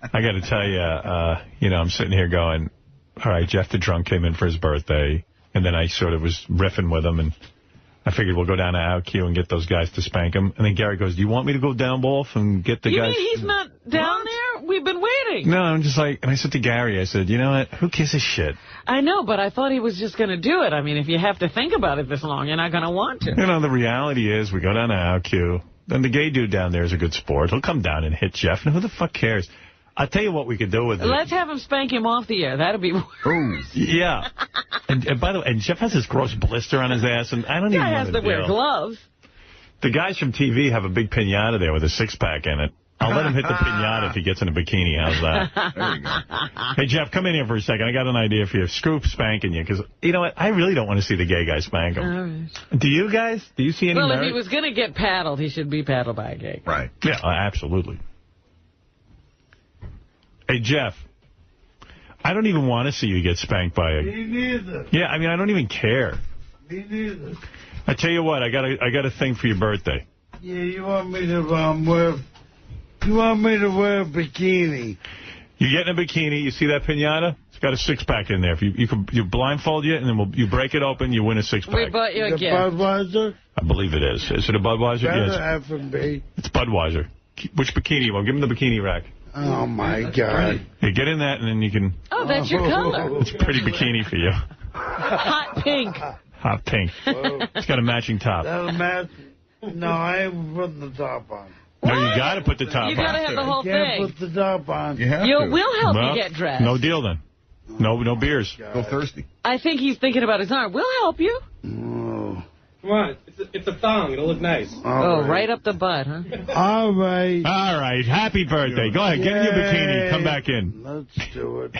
I got to tell you, I'm sitting here going, all right, Jeff the drunk came in for his birthday, and then I sort of was riffing with him, and I figured we'll go down to OutQ and get those guys to spank him. And then Gary goes, do you want me to go down both and get the guys? You mean he's not down there? We've been waiting. No, I'm just like, and I said to Gary, I said, you know what, who gives a shit? I know, but I thought he was just going to do it. I mean, if you have to think about it this long, you're not going to want to. The reality is we go down to OutQ, then the gay dude down there is a good sport. He'll come down and hit Jeff, and who the fuck cares? I'll tell you what we could do with it. Let's have him spank him off the air. That'd be worse. Yeah. And by the way, and Jeff has this gross blister on his ass, and I don't even want to has to wear gloves. The guys from TV have a big piñata there with a six-pack in it. I'll let him hit the piñata if he gets in a bikini. How's that? There you go. Hey, Jeff, come in here for a second. I got an idea for you. Screw spanking you, because, you know what? I really don't want to see the gay guy spank him. All right. Do you guys? Do you see any Well, merit? if he was going to get paddled, he should be paddled by a gay guy. Right. Yeah, absolutely. Hey, Jeff, I don't even want to see you get spanked by a... Me neither. Yeah, I mean, I don't even care. Me neither. I tell you what, I got a thing for your birthday. Yeah, you want me to wear a bikini. You get in a bikini, you see that piñata? It's got a six-pack in there. If you blindfold you, and then you break it open, you win a six-pack. We bought you a gift. Budweiser? I believe it is. Is it a Budweiser? Better Yes. F&B. It's Budweiser. Which bikini you want? Give him the bikini rack. Oh, my God. Hey, get in that, and then you can... Oh, that's your color. It's a pretty bikini for you. Hot pink. Hot pink. It's got a matching top. That'll match. No, I ain't putting the top on. No, you got to put the top on. You got to have the whole Can't thing. put the top on. You have to. We'll help Well, you get dressed. No deal, then. No beers. Go thirsty. I think he's thinking about his arm. We'll help you. Oh. Come on, it's a thong. It'll look nice. Right up the butt, huh? All right. All right. Happy birthday. Go ahead. Get in your bikini. Come back in. Let's do it.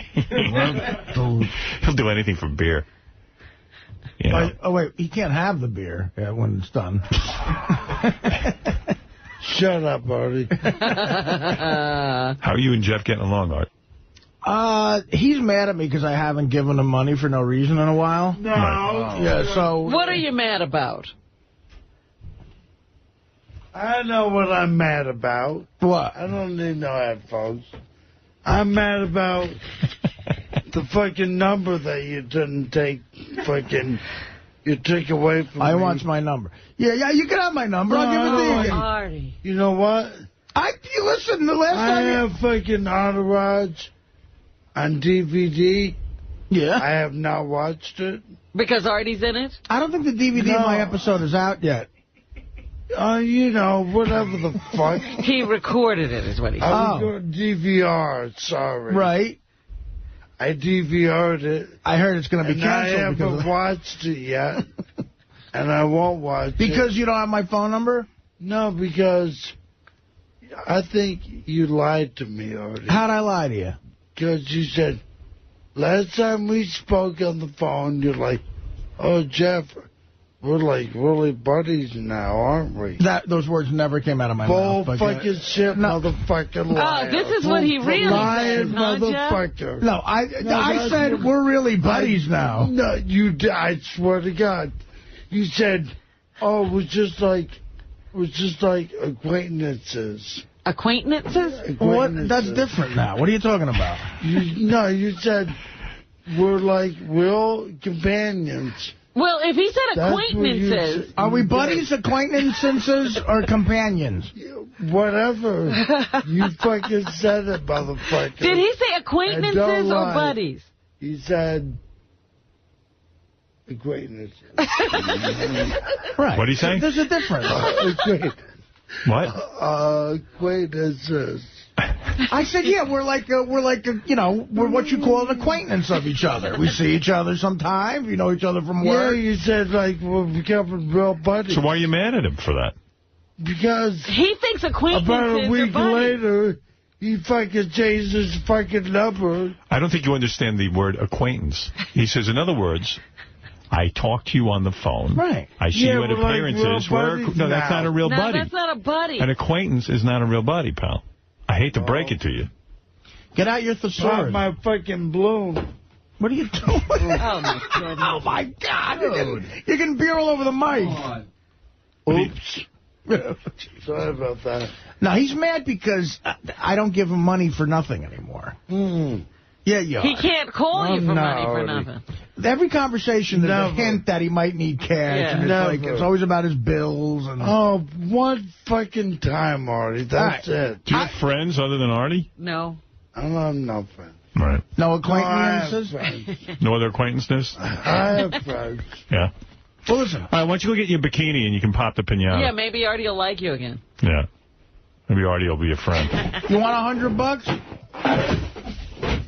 He'll do anything for beer. You know. Oh, wait. He can't have the beer when it's done. Shut up, Artie. How are you and Jeff getting along, Art? He's mad at me because I haven't given him money for no reason in a while. No. Right. Yeah, so... What are you mad about? I know what I'm mad about. What? I don't need no headphones. I'm mad about the fucking number that you didn't take you took away from me. I want my number. Yeah, you can have my number. I'll give it to you. Artie. You know what? Listen, the last I time... have fucking Entourage on DVD. Yeah? I have not watched it. Because Artie's in it? I don't think the DVD of my episode is out yet. Whatever the fuck. He recorded it, is what he said. I was going DVR, sorry. Right. I DVR'd it. I heard it's going to be canceled. I haven't watched it yet. And I won't watch it. Because you don't have my phone number? No, because I think you lied to me already. How'd I lie to you? Because you said, last time we spoke on the phone, you're like, oh, Jeff, we're like really buddies now, aren't we? Those words never came out of my mouth. Bull fucking shit, motherfucking liar. Oh, this is what he really lying said, huh, motherfucker. No, I said we're really buddies now. No, I swear to God. You said, oh, it was just like acquaintances. Acquaintances? What? That's different now. What are you talking about? You said we're like real companions. Well, if he said acquaintances... Are we buddies, acquaintances, or companions? Whatever. You fucking said it, motherfucker. Did he say acquaintances or buddies? He said acquaintances. Right. What did he say? There's a difference. What? Acquaintances. I said, yeah, we're what you call an acquaintance of each other. We see each other sometime. We know each other from work. Yeah, you said, we're becoming real buddies. So why are you mad at him for that? Because he thinks acquaintances about a week are buddies. later, he fucking changed his fucking number. I don't think you understand the word acquaintance. He says, in other words... I talk to you on the phone. Right. I see you at appearances. No, that's not a real buddy. No, that's not a buddy. An acquaintance is not a real buddy, pal. I hate to break it to you. Get out your thesaurus. My fucking bloom. What are you doing? Oh, my goodness. Oh, my God. You're getting beer all over the mic. Oops. Sorry about that. No, he's mad because I don't give him money for nothing anymore. Yeah, you are. He can't call you for money for Artie. nothing. Every conversation, there's a Never. hint that he might need cash. Yeah. And it's always about his bills. And Oh, one fucking time, Artie. That's it. Do you have friends other than Artie? No. I have no friends. Right. no I acquaintances? have friends. No other acquaintances? I have friends. Yeah. Well, listen. All right, why don't you go get your bikini and you can pop the pinata? Yeah, maybe Artie will like you again. Yeah. Maybe Artie will be a friend. You want $100?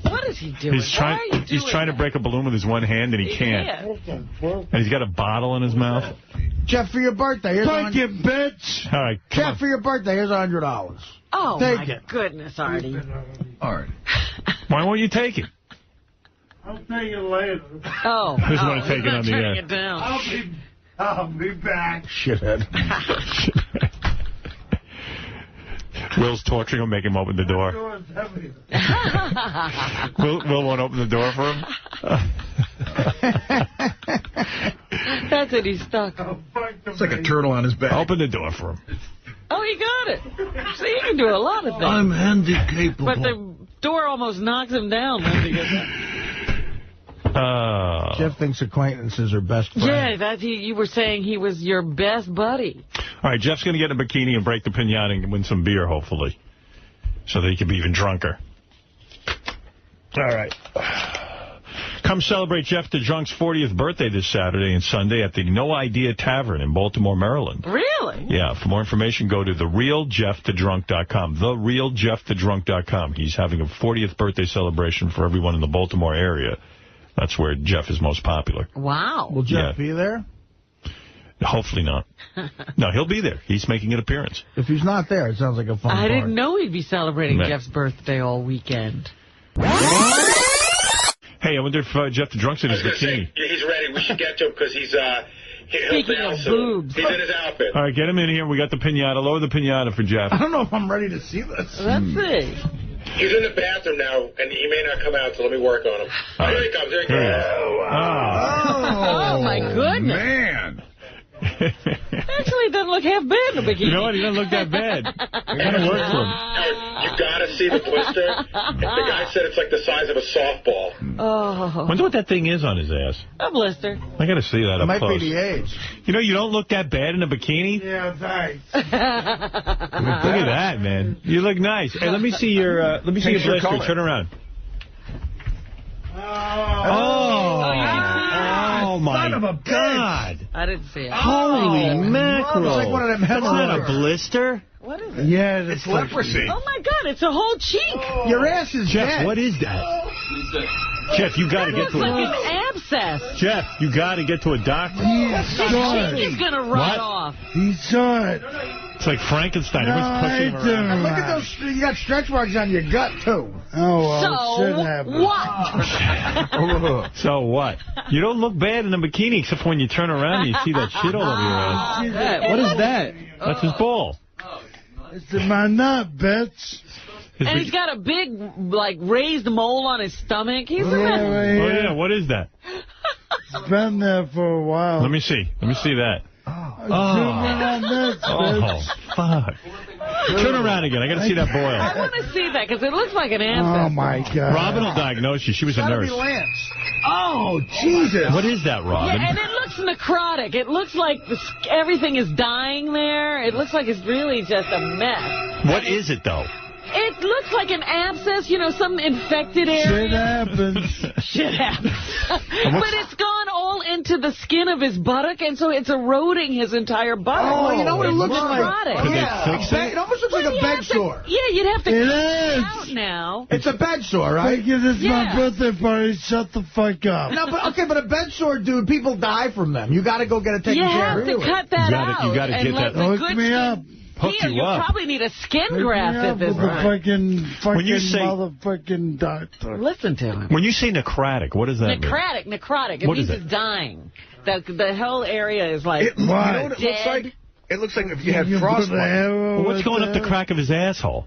What is he doing? He's Why are you he's doing trying to that? break a balloon with his one hand and he can't. Yeah. And he's got a bottle in his mouth. Jeff, for your birthday, here's Fucking bitch. All right, come Jeff, on. for your birthday, here's $100. Oh, Take my it. goodness, Artie. Why won't you take it? I'll take it later. Oh, He doesn't want to he's take it not on the turning air. it down. I'll be back. Shithead. Will's torturing him, making him open the door. Will won't open the door for him? That's it, he's stuck. It's like a turtle on his back. Open the door for him. Oh, he got it. See, he can do a lot of things. I'm handicapable. But the door almost knocks him down once he gets up. Jeff thinks acquaintances are best friends. Yeah, you were saying he was your best buddy. All right, Jeff's going to get in a bikini and break the pinata and win some beer, hopefully, so that he can be even drunker. All right. Come celebrate Jeff the Drunk's 40th birthday this Saturday and Sunday at the No Idea Tavern in Baltimore, Maryland. Really? Yeah, for more information, go to therealjeffthedrunk.com, therealJeffthedrunk.com. He's having a 40th birthday celebration for everyone in the Baltimore area. That's where Jeff is most popular. Wow. Will Jeff be there? Hopefully not. No, he'll be there. He's making an appearance. If he's not there, it sounds like a fun I party. didn't know he'd be celebrating Man. Jeff's birthday all weekend. Hey, I wonder if Jeff the Drunk's in his bikini. He's ready. We should get to him because he'll Speaking of bounce soon. boobs. He's in his outfit. All right, get him in here. We got the pinata. Lower the pinata for Jeff. I don't know if I'm ready to see this. Let's see. He's in the bathroom now, and he may not come out, so let me work on him. All Here right. he comes. Here he Here he comes. Oh, my goodness. Man. Actually, it doesn't look half bad in a bikini. You know what? He doesn't look that bad. It kind of works for him. Howard, you got to see the blister. The guy said it's like the size of a softball. Oh, Wonder what that thing is on his ass. a blister. I got to see that It up might close. be the age. You know, you don't look that bad in a bikini. Yeah, thanks. Look at that, man. You look nice. Hey, let me see your blister. color. Turn around. Oh. Oh my son of a God. I didn't see it. Holy mackerel. It's like one of them That's not a hemorrhoids. blister. What is it? Yeah, It's leprosy. Oh, my God, it's a whole cheek. Your ass is Jeff, dead. what is that? Jeff, you got to That get looks to like a... an abscess. Jeff, you got to get to a doctor. His cheek is going to rot What? off. He saw it. It's like Frankenstein. No, Everyone's pushing him I around. don't. Look at those. You got stretch marks on your gut, too. Oh, well, shit So, happened. what? So what? You don't look bad in a bikini except for when you turn around and you see that shit all over your ass. What is that? That's his ball. It's in my nut, bitch. And he's got a big, like, raised mole on his stomach. He's a Yeah, mess. right Oh, here. yeah. What is that? It's been there for a while. Let me see. Let me see that. Zoom in on this, Oh, bitch. fuck. Turn around again. I got to see that I boil. want to see that because it looks like an Oh, abscess. my God. Robin will diagnose you. She was a Gotta be nurse. Lance. Oh, Jesus. What is that, Robin? Yeah, and it looks necrotic. It looks like everything is dying there. It looks like it's really just a mess. What is it, though? It looks like an abscess, you know, some infected Shit area. happens. Shit happens. But it's gone all into the skin of his buttock, and so it's eroding his entire buttock. Oh, you know what it looks like? Necrotic. Could they Yeah. fix it? It almost looks like a You'd bed have to- sore. Yeah, you'd have to It cut is. it out now. It's a bed sore, right? Thank you, this is Yeah. my birthday party. Shut the fuck up. No, but okay, but a bed sore, dude, people die from them. You got to go get it taken You care have of. to cut that You out. gotta and get let that- the Hook good me skin up. Hook heal. you up. Probably need a skin Hook graft me at up this with the point. fucking you say- motherfucking doctor. Listen to him. When you say necrotic, what does that mean? Necrotic. It What means is it's it? dying. The whole area is like You know Why? what it looks dead. like? It looks like if you had You put frostbite. the arrow Well, what's with going up the that? crack of his asshole?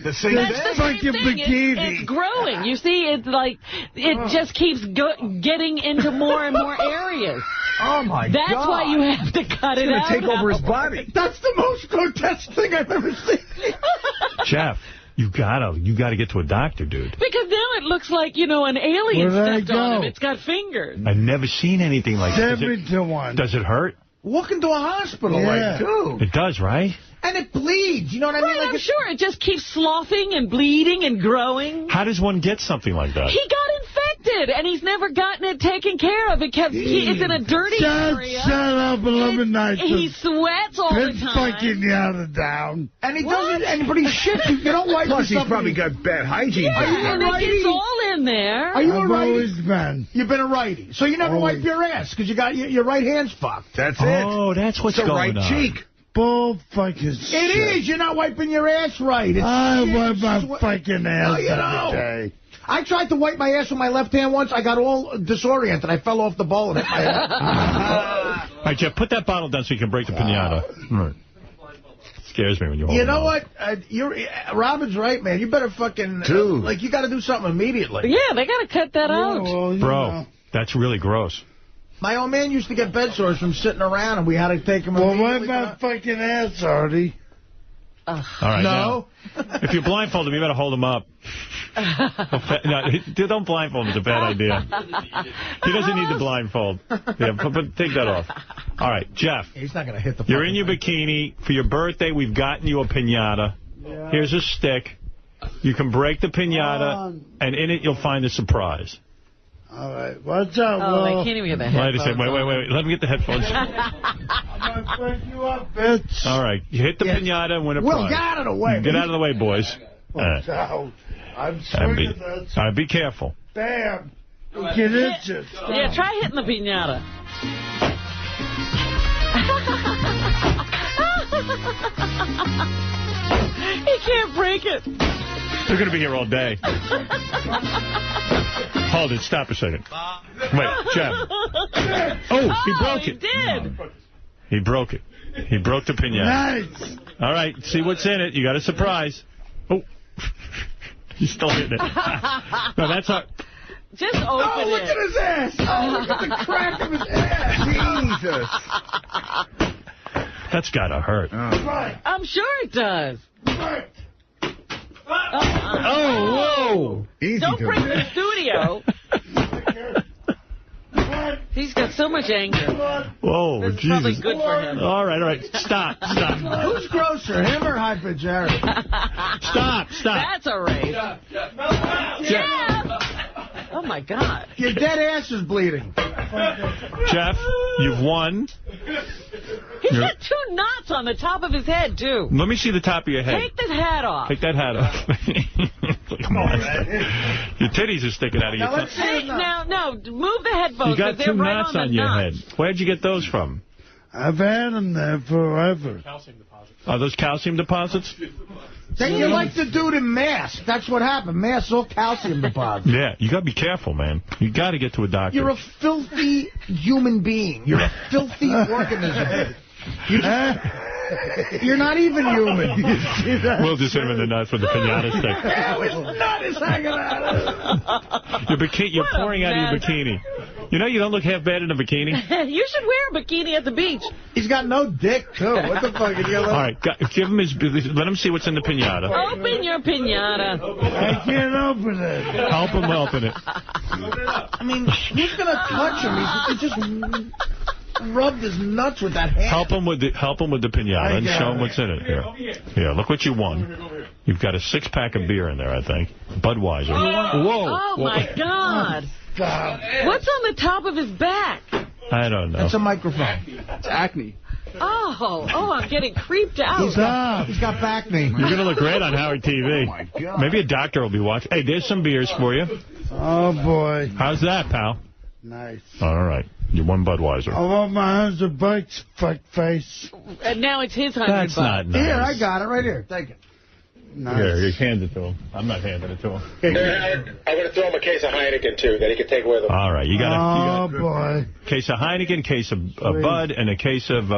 The same That's the same fucking thing. bikini. It's growing. You see, it's like, it just keeps getting into more and more areas. Oh, my God. That's why you have to cut it out. Take over his body. That's the most grotesque thing I've ever seen. Jeff, you gotta get to a doctor, dude. Because now it looks like, you know, an alien Where'd I stepped on him. go? It's got fingers. I've never seen anything like Send that. me to one. Does it hurt? Walk into a hospital, Yeah. like, dude. It does, right? And it bleeds, you know what I mean? Right, Like I'm sure. It just keeps sloughing and bleeding and growing. How does one get something like that? He got infected, and he's never gotten it taken care of. It's in a dirty area. Shut up and let me nice. He sweats all the It's time. fucking yada down. And he doesn't, but he's shit. You don't wipe Plus, he's yourself. probably got bad hygiene. Yeah, and it righty? gets all in there. Are you a I've righty? always been. You've been a righty. So you never Always. wipe your ass because you got your right hand's fucked. That's Oh, it. that's what's It's the going right on. cheek. Bull fucking shit. It is. You're not wiping your ass right. It's I shit. wipe my fucking ass you know. every day. I tried to wipe my ass with my left hand once. I got all disoriented. I fell off the bowl and hit my head. All right, Jeff, put that bottle down so you can break the pinata. Right. Scares me when you hold You it know out. what? Robin's right, man. You better fucking... Dude. like, you got to do something immediately. Yeah, they got to cut that Yeah, out. well, you Bro, know. that's really gross. My old man used to get bed sores from sitting around, and we had to take him... Well, wipe immediately. my fucking ass, Artie. All right, No. now, if you blindfold him, you better hold him up. No, don't blindfold him. It's a bad idea. He doesn't need the blindfold. Yeah, but take that off. All right, Jeff. He's not going to hit the... You're in your bikini. For your birthday, we've gotten you a piñata. Yeah. Here's a stick. You can break the piñata, and in it you'll find a surprise. All right, watch out, Oh, they Will. can't even get the Wait a headphones second. Wait. Let me get the headphones. I'm going to break you up, bitch. All right. You hit the Yes. piñata and win a Will, prize. get out of the way. Get out of the way, boys. Watch out. I'm And swinging this. all right, be careful. Bam. Get itches. Yeah, try hitting the piñata. He can't break it. They're going to be here all day. Hold it. Stop a second. Wait, Jeff. Oh, he broke it. He did. He broke it. He broke the piñata. Nice. All right, see what's in it. You got a surprise. Oh, he's still hitting it. No, that's not. Just open Oh, look it. at his ass. Oh, look at the crack of his ass. Jesus. That's got to hurt. Right. I'm sure it does. Right. Oh, whoa. Easy Don't to break the studio. Right. He's got so much anger. Whoa, This is probably Jesus. good for him. All right. Stop. Who's grosser, him or High Pitch Harry? Stop. That's a race. Yeah. Oh, my God. Your dead ass is bleeding. Jeff, you've won. He's got 2 knots on the top of his head, too. Let me see the top of your head. Take this hat off. Take that hat off. Come on. Your titties are sticking out of your Now, let's top. see Hey, his knots. now, move the headphones. You got 'cause they're 2 right knots on the your knots. head. Where'd you get those from? I've had them there forever. Are those calcium deposits? Then you like the dude in Mass. That's what happened. Mass is all calcium deposits. Yeah, you got to be careful, man. You got to get to a doctor. You're a filthy human being. You're a filthy organism. You're not even human. We'll just hit him in the nuts with the piñata stick. His nut is hanging out. You're What a pouring out of your mess. bikini. You know you don't look half bad in a bikini? You should wear a bikini at the beach. He's got no dick, too. What the fuck? All right, give him let him see what's in the piñata. Open your piñata. I can't open it. Help him open it. I mean, who's going to touch him? He just rubbed his nuts with that hand. Help him with the piñata and show him what's in it. Here, look what you won. You've got a 6-pack of beer in there, I think. Budweiser. Whoa. Oh, my God. What's on the top of his back? I don't know. That's a microphone. It's acne. Oh, I'm getting creeped out. He's got back knee. You're going to look great on Howard TV. Oh, my God. Maybe a doctor will be watching. Hey, there's some beers for you. Oh, boy. How's that, pal? Nice. All right. You won Budweiser. I want my $100, fuck face. And now it's his $100. That's not nice. Here, I got it right here. Take it. Nice. Here, you hand it to him. I'm not handing it to him. I'm going to throw him a case of Heineken, too, that he can take with him. All right, you got Oh, a boy. case of Heineken, case of Bud, and a case of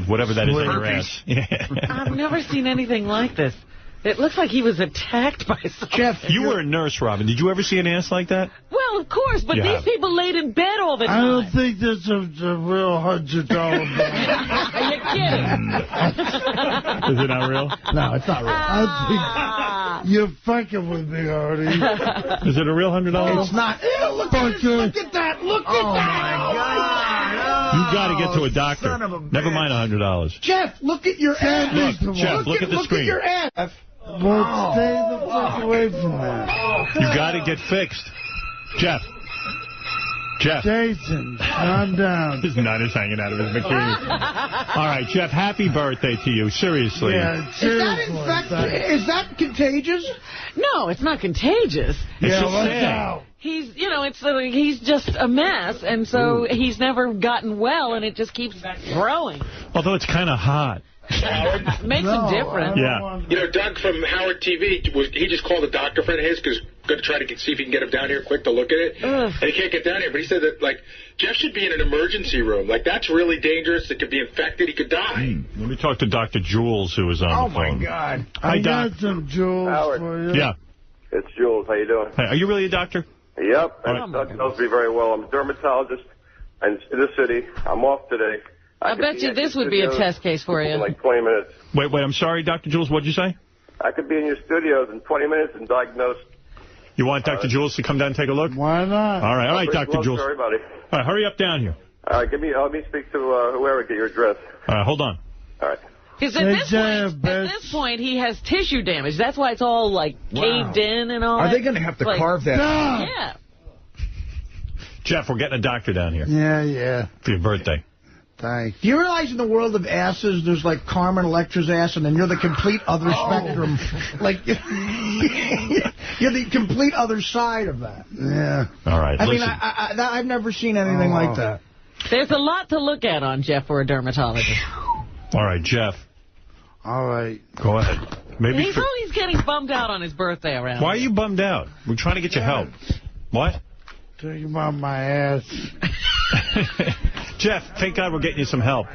whatever that is in your ass. Yeah. I've never seen anything like this. It looks like he was attacked by something. Jeff, You were a nurse, Robin. Did you ever see an ass like that? Well, of course, but these people laid in bed all the time. I don't think that's a real $100 bill. Are you kidding? Is it not real? No, it's not real. I think you're fucking with me, Artie. Is it a real $100 bill? It's not. Ew, look at that. Look at that. Oh, my God. You got to get to a doctor. Son of a bitch. Never mind $100. Jeff, look at your ass. Look, Jeff, look at the screen. Look at your ass. Well, stay the fuck away from that. You got to get fixed. Jeff. Jason, calm down. His nut is hanging out of his bikini. All right, Jeff, happy birthday to you. Seriously. Yeah, Is that contagious? No, it's not contagious. It's yeah, just what's sad. out? He's, he's just a mess, and so he's never gotten well, and it just keeps growing. Although it's kind of hot. Makes him different. Yeah. You know, Doug from Howard TV, he just called a doctor friend of his because going to try to see if he can get him down here quick to look at it. Ugh. And he can't get down here, but he said that, like, Jeff should be in an emergency room. Like, that's really dangerous. It could be infected. He could die. Let me talk to Dr. Jules, who is on the phone. Oh, my God. Hi, I Doc. got some jewels Howard. for you. Yeah. It's Jules. How you doing? Hey, are you really a doctor? Yep. All right. And Doug knows me very well. I'm a dermatologist in the city. I'm off today. I bet you this would be a test case for you. In like 20 minutes. Wait, I'm sorry, Dr. Jules. What'd you say? I could be in your studios in 20 minutes and diagnose. You want Dr. Jules to come down and take a look? Why not? All right, Big Dr. love Jules. to everybody. All right, hurry up down here. All right, let me speak to whoever, get your address. All right, hold on. All right. Because at this point, he has tissue damage. That's why it's all, like, caved in and all Are that. they going to have to carve that? Yeah. Jeff, we're getting a doctor down here. Yeah. For your birthday. Thanks. Do you realize in the world of asses, there's like Carmen Electra's ass, and then you're the complete other spectrum. Like, you're the complete other side of that. Yeah. All right, listen. listen. I've never seen anything like that. There's a lot to look at on Jeff for a dermatologist. All right, Jeff. All right. Go ahead. Maybe He's always getting bummed out on his birthday around. Why are you bummed out? We're trying to get you help. What? Talking about my ass. Jeff, thank God we're getting you some help.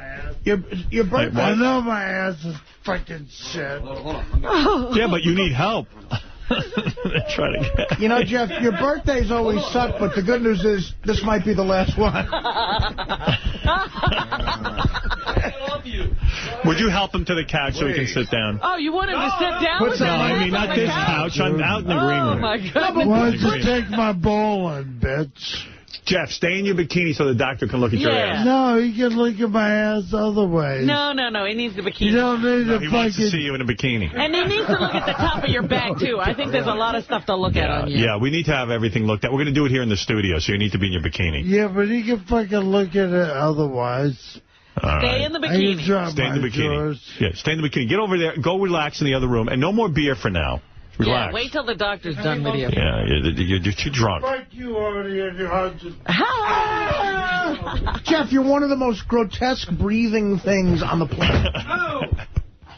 Your birthday. I know my ass is fucking shit. Yeah, but you need help. Try to get. You know, Jeff, your birthdays always suck, but the good news is this might be the last one. Would you help him to the couch so he can sit down? Oh, you want him to sit down with No, that I ass mean, on not the this couch. I'm out in the green room. Oh, my God. Why don't you take my bowling, bitch? Jeff, stay in your bikini so the doctor can look at your ass. No, he can look at my ass other ways. No, he needs the bikini. You don't need No, a he fucking... wants to see you in a bikini. And he needs to look at the top of your back, too. I think there's a lot of stuff to look at on you. Yeah, we need to have everything looked at. We're going to do it here in the studio, so you need to be in your bikini. Yeah, but he can fucking look at it otherwise. Stay in the bikini. Stay in the bikini. Yeah, stay in the bikini. Get over there. Go relax in the other room. And no more beer for now. Relax. Yeah, wait till the doctor's done with you. Yeah, you're too drunk. Fuck you, Artie, and your husband. Jeff, you're one of the most grotesque breathing things on the planet.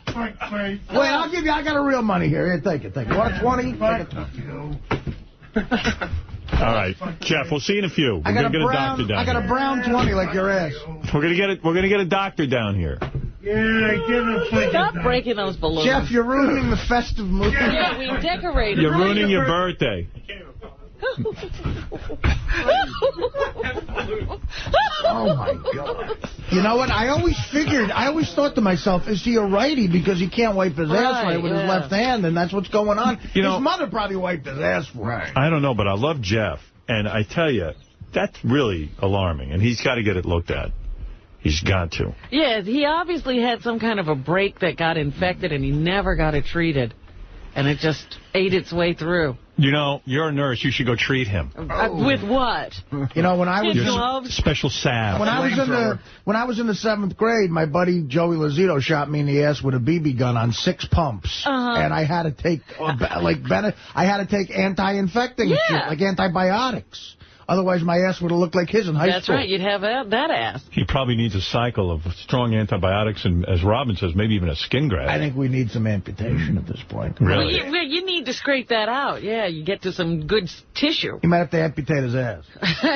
Fuck me. Wait, I got a real money here. Here, take it. Want a 20? Fuck you. All right, Jeff, we'll see you in a few. We're going to get a doctor down I got a brown 20 like your ass. We're going to get a doctor down here. Yeah, get a fucking... Stop breaking those balloons. Jeff, you're ruining the festive mood. Yeah, we decorated. You're ruining your birthday. Oh, my God. You know what? I always thought to myself, is he a righty because he can't wipe his ass right with his left hand, and that's what's going on? You know, his mother probably wiped his ass for him. I don't know, but I love Jeff. And I tell you, that's really alarming, and he's got to get it looked at. He's got to. Yeah, he obviously had some kind of a break that got infected, and he never got it treated. And it just ate its way through. You know, you're a nurse. You should go treat him. With what? You know, when I was gloves? Special salve. when I was in the 7th grade, my buddy Joey Lazito shot me in the ass with a BB gun on 6 pumps, and I had to take anti-infecting shit, like antibiotics. Otherwise, my ass would have looked like his in high school. That's right. You'd have that ass. He probably needs a cycle of strong antibiotics and, as Robin says, maybe even a skin graft. I think we need some amputation at this point. Really? Well, you need to scrape that out. Yeah, you get to some good tissue. He might have to amputate his ass.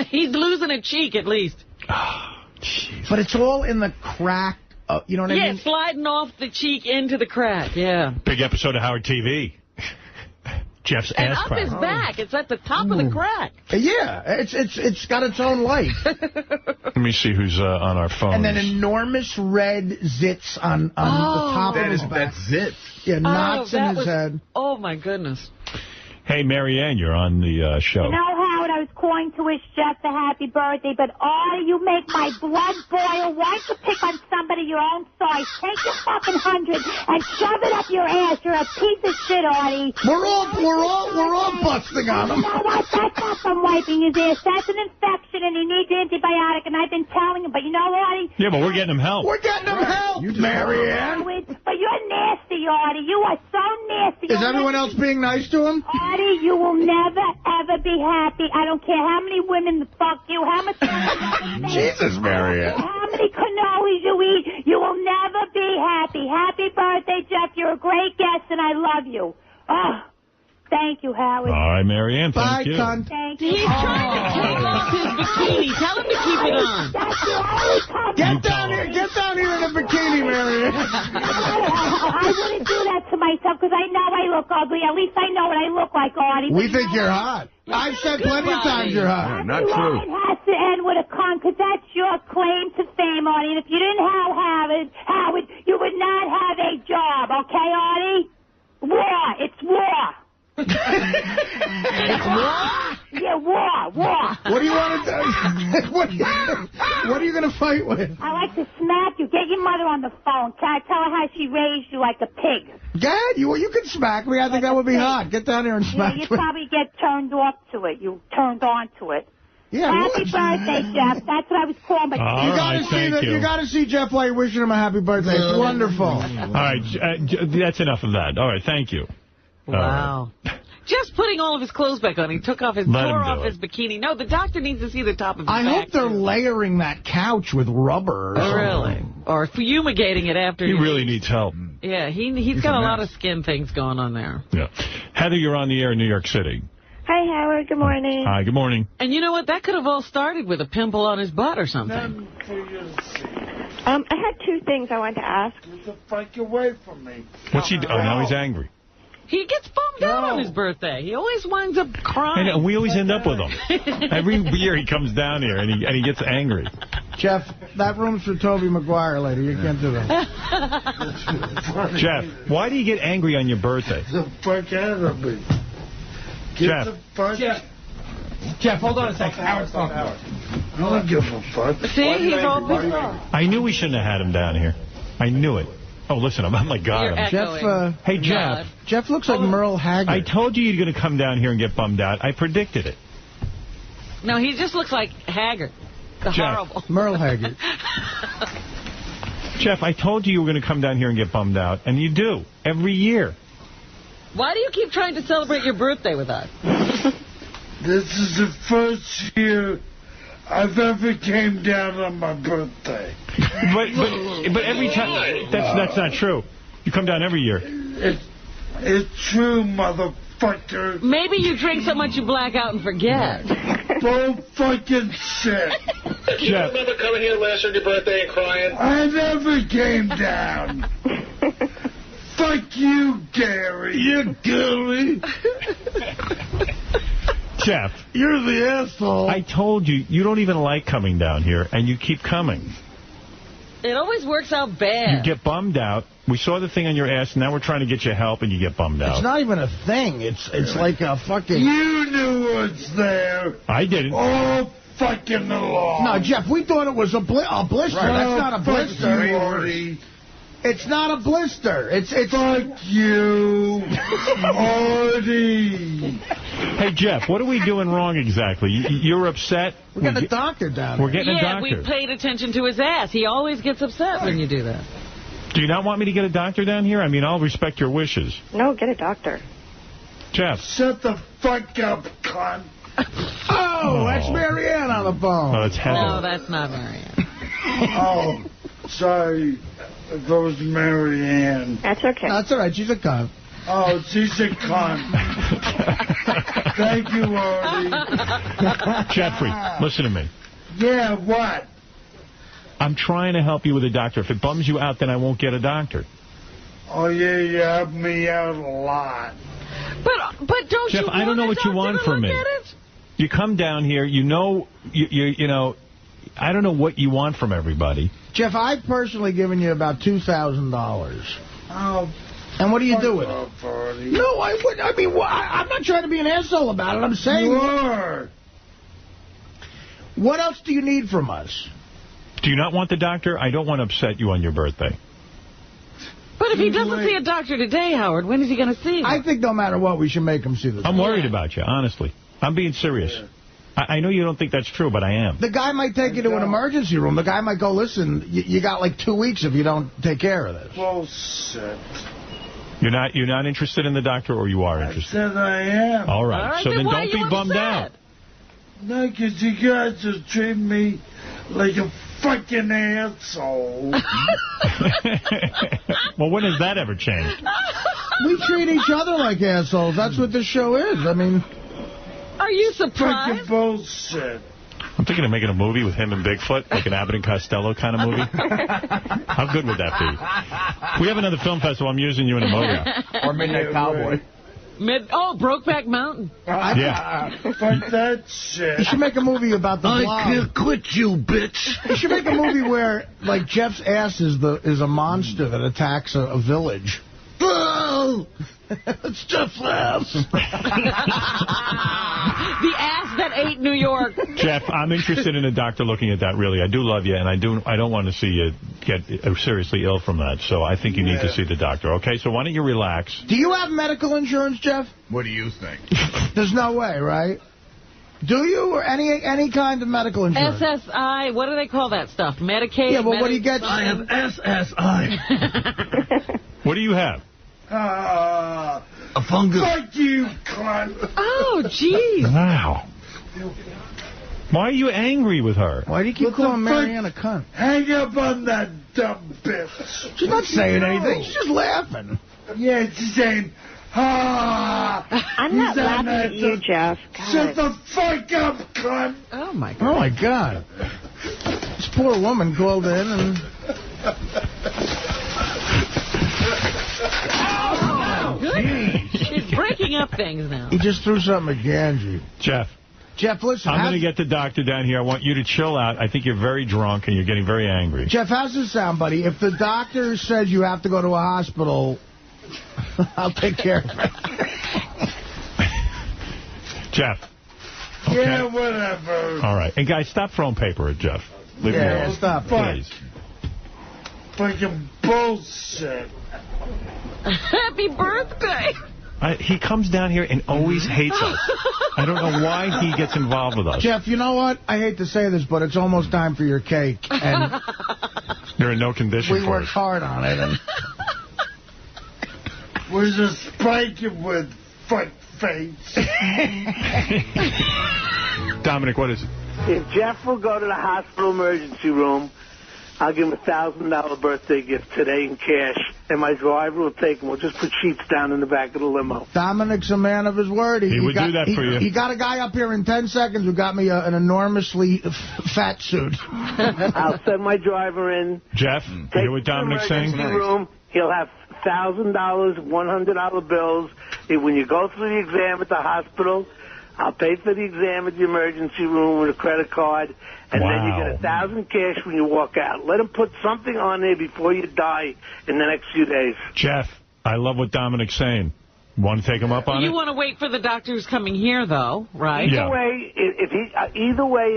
He's losing a cheek, at least. Jeez. But it's all in the crack you know what I mean? Yeah, sliding off the cheek into the crack, yeah. Big episode of Howard TV. Jeff's and ass up crack. his back. It's at the top of the crack. Yeah, it's got its own life. Let me see who's on our phone. And then enormous red zits on the top of his back. That's zits. Yeah, knots in his head. Oh, my goodness. Hey, Marianne, you're on the show. You know, Howard, I was calling to wish Jeff a happy birthday, but Artie, you make my blood boil. Why don't you pick on somebody your own size? Take your fucking 100 and shove it up your ass. You're a piece of shit, Artie. We're all busting on him. You know what? That's not from wiping his ass. That's an infection, and he needs an antibiotic, and I've been telling him. But you know, Artie? Yeah, but we're getting him help. We're getting him help, Marianne. But you're nasty, Artie. You are so nasty. Is everyone else being nice to him? Artie, you will never, ever be happy. I don't care how many women fuck you, how much Jesus, Marianne. how many cannolis you eat. You will never be happy. Happy birthday, Jeff. You're a great guest, and I love you. Oh, thank you, Howard. All right, Marianne, thank you. Cunt. Thank you. He's trying to take off his bikini. Tell him to keep it on. That's your only compliment. Get down here in a bikini, Marianne. I wouldn't do that to myself because I know I look ugly. At least I know what I look like, Artie. We think you're hot. I've said plenty of times you're hot. Not true. It has to end with a con, because that's your claim to fame, Artie. And if you didn't have Howard, you would not have a job, okay, Artie? War. It's war. Yeah, war. What do you want to do? What are you going to fight with? I like to smack you. Get your mother on the phone. Tell her how she raised you like a pig. Dad, you can smack me. I think that would be hot. Get down here and smack Yeah, me. you probably get turned off to it. You turned on to it. Yeah, Happy birthday, Jeff. That's what I was calling. But All you right, gotta see thank you. You got to see Jeff while you're wishing him a happy birthday. It's wonderful. All right, that's enough of that. All right, thank you. Wow. Just putting all of his clothes back on. He took off his, Let tore him do off it. his bikini. No, the doctor needs to see the top of his I back. hope they're too. layering that couch with rubber. Or something. Really? Or fumigating it after. He really needs help. Yeah, he's got a lot of skin things going on there. Yeah. Heather, you're on the air in New York City. Hi, Howard. Good morning. Hi, good morning. And you know what? That could have all started with a pimple on his butt or something. I had two things I wanted to ask. Get the fuck away from me. What's he? Oh, now he's angry. He gets bummed out on his birthday. He always winds up crying. And we always end up with him. Every year he comes down here and he gets angry. Jeff, that room's for Tobey Maguire later. You can't do that. Jeff, why do you get angry on your birthday? Get the fuck out of me. Jeff. The fuck. Jeff, hold on a second. Howard's talking. I don't give a fuck. See, he's all pissed off. I knew we shouldn't have had him down here. I knew it. Oh, listen, I'm like God. You're echoing. Hey, Jeff. Jeff looks like Merle Haggard. I told you you're going to come down here and get bummed out. I predicted it. No, he just looks like Haggard. The Jeff. horrible. Merle Haggard. Jeff, I told you you were going to come down here and get bummed out, and you do, every year. Why do you keep trying to celebrate your birthday with us? This is the first year I've ever came down on my birthday. But every time, that's not true. You come down every year. It's true, motherfucker. Maybe you drink so much you black out and forget. Bull fucking shit. Do you remember coming here last on your birthday and crying? I never came down. Fuck you, Gary. You Gary. Jeff. You're the asshole. I told you, you don't even like coming down here, and you keep coming. It always works out bad. You get bummed out. We saw the thing on your ass, now we're trying to get you help, and you get bummed out. It's not even a thing. It's like a fucking... You knew what's there. I didn't. Oh, fucking along. No, Jeff, we thought it was a blister. Right. That's not a blister. You, Artie. It's not a blister. It's Fuck you, Artie. Hey, Jeff, what are we doing wrong exactly? You're upset? We're getting a doctor down We're there. getting a doctor. Yeah, we paid attention to his ass. He always gets upset when you do that. Do you not want me to get a doctor down here? I mean, I'll respect your wishes. No, get a doctor. Jeff. Shut the fuck up, cunt. Oh, that's Marianne on the phone. Oh, that's Heather. No, that's not Marianne. Oh, sorry. That was Marianne. That's okay. That's all right. She's a cunt. Oh, she's a cunt. Thank you, Artie. Jeffrey, listen to me. Yeah, what? I'm trying to help you with a doctor. If it bums you out, then I won't get a doctor. Oh, yeah, you help me out a lot. But don't Jeff, you I don't know what you want from me. You come down here, you know, you know, I don't know what you want from everybody. Jeff, I've personally given you about $2,000. Oh, and what do you do with it? No, I wouldn't. I mean, I'm not trying to be an asshole about it. I'm saying... You are. What else do you need from us? Do you not want the doctor? I don't want to upset you on your birthday. But if he doesn't see a doctor today, Howard, when is he going to see him? I think no matter what, we should make him see the doctor. I'm worried about you, honestly. I'm being serious. Yeah. I know you don't think that's true, but I am. The guy might take you to an emergency room. The guy might go, listen, you got like 2 weeks if you don't take care of this. Bullshit. You're not interested in the doctor, or you are interested? I said I am. All right. So then don't be bummed out. No, because you guys are treating me like a fucking asshole. Well, when has that ever changed? We treat each other like assholes. That's what this show is. I mean... Are you surprised? Fucking bullshit. I'm thinking of making a movie with him and Bigfoot, like an Abbott and Costello kind of movie. How good would that be? If we have another film festival, I'm using you in a movie. Or Midnight Cowboy. Brokeback Mountain. Yeah. Fuck that shit. You should make a movie about the blob. I can't quit you, bitch. You should make a movie where, like, Jeff's ass is a monster that attacks a village. Oh! It's Jeff's ass. The ass that ate New York. Jeff, I'm interested in a doctor looking at that, really. I do love you, and I don't want to see you get seriously ill from that. So I think you need to see the doctor, okay? So why don't you relax? Do you have medical insurance, Jeff? What do you think? There's no way, right? Do you? Or any kind of medical insurance? SSI, what do they call that stuff? Medicaid? Yeah, but what do you get? I have SSI. What do you have? A fungus. Fuck you, cunt. Oh, jeez. Wow. Why are you angry with her? Why do you keep calling Marianne a cunt? Hang up on that dumb bitch. She's not saying anything. She's just laughing. Yeah, she's saying, I'm not laughing at you, Jeff. God. Shut the fuck up, cunt. Oh, my God. Oh, my God. This poor woman called in and... She's breaking up things now. He just threw something at Ganji. Jeff, listen. I'm going to get the doctor down here. I want you to chill out. I think you're very drunk and you're getting very angry. Jeff, how's this sound, buddy? If the doctor says you have to go to a hospital, I'll take care of it. Jeff. Okay. Yeah, whatever. All right. And, guys, stop throwing paper at Jeff. Leave me alone. Stop. Please. Fucking bullshit. Happy birthday. He comes down here and always hates us. I don't know why he gets involved with us. Jeff, you know what? I hate to say this, but it's almost time for your cake. And you're in no condition for it. We worked hard on it. And where's the spike with fuck face? Dominic, what is it? If Jeff will go to the hospital emergency room, I'll give him a $1,000 birthday gift today in cash, and my driver will take him. We'll just put sheets down in the back of the limo. Dominic's a man of his word. He would do that for you. He got a guy up here in 10 seconds who got me an enormously fat suit. I'll send my driver in. Jeff, you hear what Dominic's saying? Room. He'll have $1,000, $100 bills. When you go through the exam at the hospital, I'll pay for the exam at the emergency room with a credit card, and then you get $1,000 cash when you walk out. Let him put something on there before you die in the next few days. Jeff, I love what Dominic's saying. Want to take him up on it? You want to wait for the doctor who's coming here, though, right? Either way,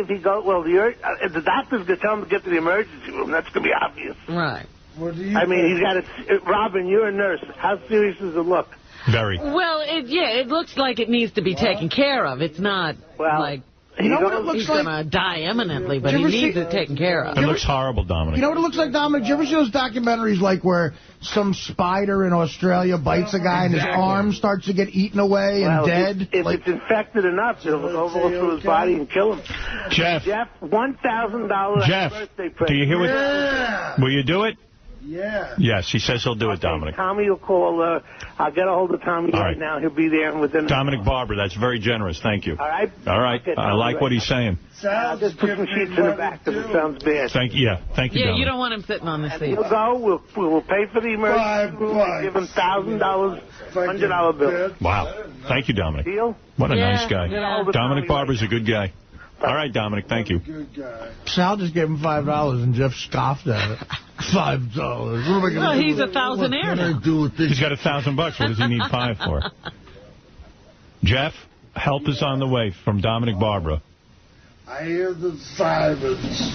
if he goes, well, the doctor's going to tell him to get to the emergency room. That's going to be obvious. Right. I mean, he's got to. Robin, you're a nurse. How serious does it look? Very. Well, it looks like it needs to be taken care of. It's not like you know what it looks he's like? going to die imminently, but he needs it taken care of. It looks horrible, Dominic. You know what it looks like, Dominic? Do you ever see those documentaries like where some spider in Australia bites a guy and his arm starts to get eaten away and dead? If it's infected enough, it'll go through his body and kill him. Jeff, $1,000 Jeff, birthday present. do you hear what? Will you do it? Yeah. Yes, he says he'll do it, Dominic. Tommy will call. I'll get a hold of Tommy right now. He'll be there within. Dominic Barber, that's very generous. Thank you. All right. All right. I like what he's saying. Just put some sheets in the back because it sounds bad. Thank you, Yeah, Dominic. you don't want him sitting on the seat. He'll go. We'll pay for the emergency room. We'll give him $1,000, $100 bill. Wow. Thank you, Dominic. Deal? What a Yeah, nice guy. Dominic Barber's a good guy. All right, Dominic, thank you. Sal just gave him $5, and Jeff scoffed at it. $5. Well, he's a thousandaire now. He's got $1,000. What does he need 5 for? Jeff, help is on the way from Dominic Barber. I hear the sirens.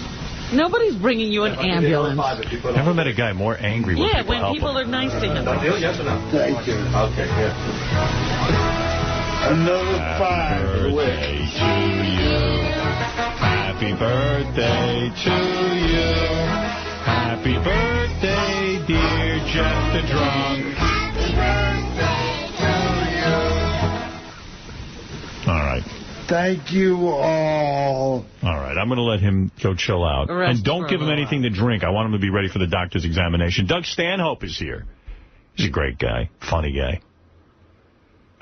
Nobody's bringing you an ambulance. Never met a guy more angry when people when help people him. are nice to him. Yes or no? Thank you. Okay, yeah. Another Happy 5. birthday to you. Happy birthday to you. Happy birthday, dear Jeff the Drunk. Happy birthday to you. All right. Thank you all. All right, I'm going to let him go chill out. And don't give him anything to drink. I want him to be ready for the doctor's examination. Doug Stanhope is here. He's a great guy, funny guy.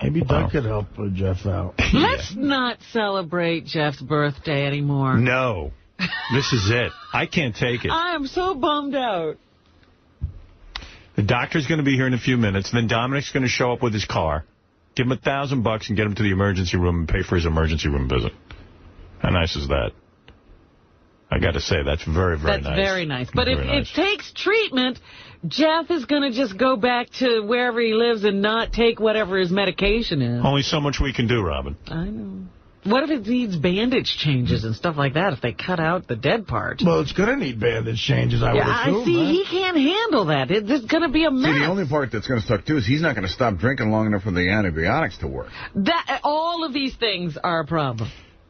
Maybe Doug could help Jeff out. Let's not celebrate Jeff's birthday anymore. No. This is it. I can't take it. I am so bummed out. The doctor's going to be here in a few minutes. Then Dominic's going to show up with his car, give him $1,000 and get him to the emergency room and pay for his emergency room visit. How nice is that? I got to say, that's very, very nice. That's very nice. But if nice. it takes treatment, Jeff is going to just go back to wherever he lives and not take whatever his medication is. Only so much we can do, Robin. I know. What if it needs bandage changes and stuff like that, if they cut out the dead part? Well, it's going to need bandage changes, I would assume. I see. He can't handle that. It's going to be a mess. See, the only part that's going to suck, too, is he's not going to stop drinking long enough for the antibiotics to work. All of these things are a problem.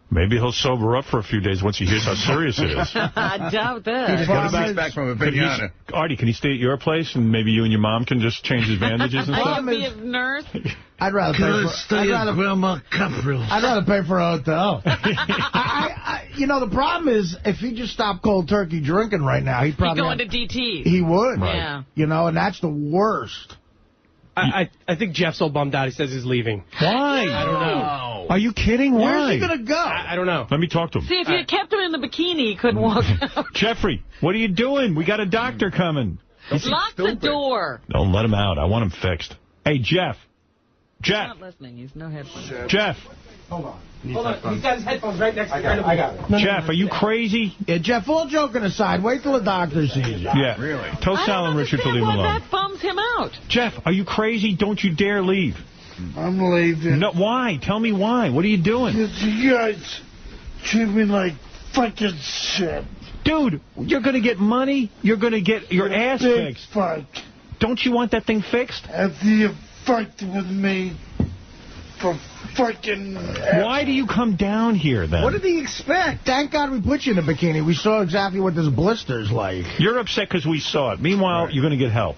Maybe he'll sober up for a few days once he hears how serious it is. I doubt that. He just got back from a pinata. Artie, can he stay at your place and maybe you and your mom can just change his bandages and I stuff? can be a nurse. I'd rather pay for a hotel. You know, the problem is, if he just stopped cold turkey drinking right now, he'd probably go into DT. He would. Right. Yeah. You know, and that's the worst. I think Jeff's so bummed out. He says he's leaving. Why? I don't know. Are you kidding? Why? Where's he going to go? I don't know. Let me talk to him. See, if you had kept him in the bikini, he couldn't walk out. Jeffrey, what are you doing? We got a doctor coming. Lock the door. Don't let him out. I want him fixed. Hey, Jeff. He's not listening. He's no headphones. Jeff. Hold on. He's got his headphones right next to him. I got it. Jeff, are you crazy? Yeah, Jeff, all joking aside, wait till the doctor sees you. Yeah. Really? Tell Sal and Richard to leave him alone. That bums him out. Jeff, are you crazy? Don't you dare leave. I'm leaving. No, why? Tell me why. What are you doing? You guys treat me like fucking shit. Dude, you're going to get money. You're going to get your ass fixed. Fuck. Don't you want that thing fixed? After you fucked with me for fucking... Why do you come down here, then? What did he expect? Thank God we put you in a bikini. We saw exactly what this blister's like. You're upset because we saw it. Meanwhile, you're going to get help.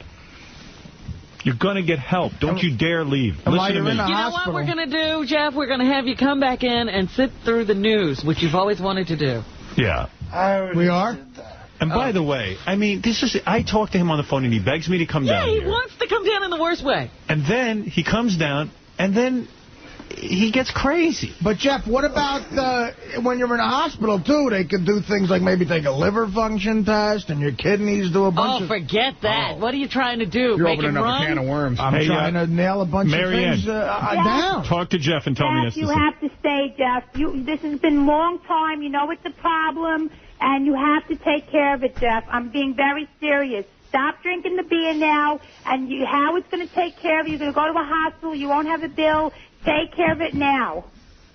You're going to get help. Don't you dare leave. Listen to me. You know what we're going to do, Jeff? We're going to have you come back in and sit through the news, which you've always wanted to do. Yeah. We are? And by the way, I mean, I talked to him on the phone and he begs me to come down Yeah, here. he wants to come down in the worst way. And then he comes down and then he gets crazy. But, Jeff, what about when you're in a hospital, too? They can do things like maybe take a liver function test and your kidneys do a bunch of... forget that. What are you trying to do? You're Make opening him up run? a can of worms. I'm trying to nail a bunch of things down. Talk to Jeff and tell me Jeff, you have to stay, Jeff. This has been a long time. You know it's a problem, and you have to take care of it, Jeff. I'm being very serious. Stop drinking the beer now, and Howard's going to take care of you. You're going to go to a hospital. You won't have a bill. Take care of it now.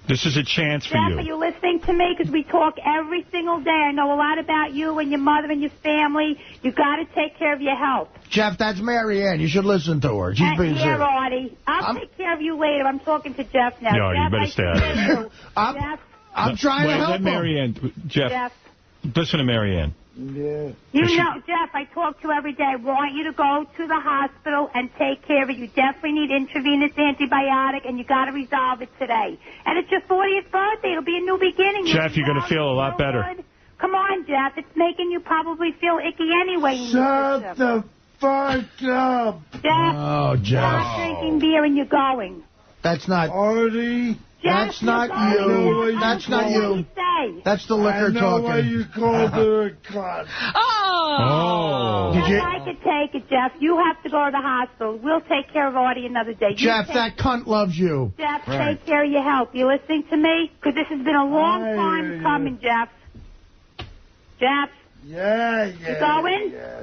This is a chance for Jeff, you. are you listening to me? Because we talk every single day. I know a lot about you and your mother and your family. You got to take care of your health. Jeff, that's Mary Ann. You should listen to her. She's being serious. Artie. I'll take care of you later. I'm talking to Jeff now. No, Jeff, you better stay out of it. I'm trying to help let Mary Ann. Jeff, listen to Mary Ann. Yeah. You know, Jeff, I talk to you every day. I want you to go to the hospital and take care of it. You definitely need intravenous antibiotic, and you got to resolve it today. And it's your 40th birthday. It'll be a new beginning. Jeff, you're going to feel a lot better. Good. Come on, Jeff. It's making you probably feel icky anyway. Shut the fucked up. Jeff, Oh, Jeff. stop drinking beer and you're going. That's not... Artie. That's not you. That's not you. That's the liquor talking. I know why you called her a cunt. Oh! Did you... I could take it, Jeff. You have to go to the hospital. We'll take care of Artie another day. Jeff, that cunt loves you. Jeff, take care of your health. You listening to me? Because this has been a long time coming, Jeff. Jeff? Yeah. You going? Yeah.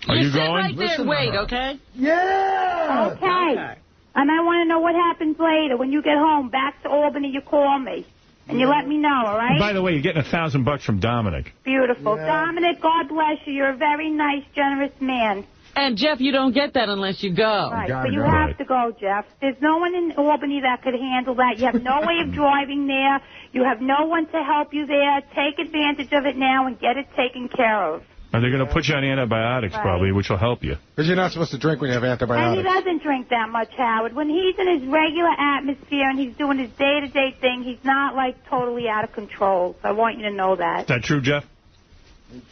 Are you sit going? right there and wait, okay? Yeah. Okay. And I want to know what happens later. When you get home, back to Albany, you call me. And you let me know, all right? By the way, you're getting $1,000 from Dominic. Beautiful. Yeah. Dominic, God bless you. You're a very nice, generous man. And, Jeff, you don't get that unless you go. Right, but you have to go, Jeff. There's no one in Albany that could handle that. You have no way of driving there. You have no one to help you there. Take advantage of it now and get it taken care of. And they're going to put you on antibiotics, probably, which will help you. Because you're not supposed to drink when you have And he antibiotics. doesn't drink that much, Howard. When he's in his regular atmosphere and he's doing his day-to-day thing, he's not, like, totally out of control. So I want you to know that. Is that true, Jeff?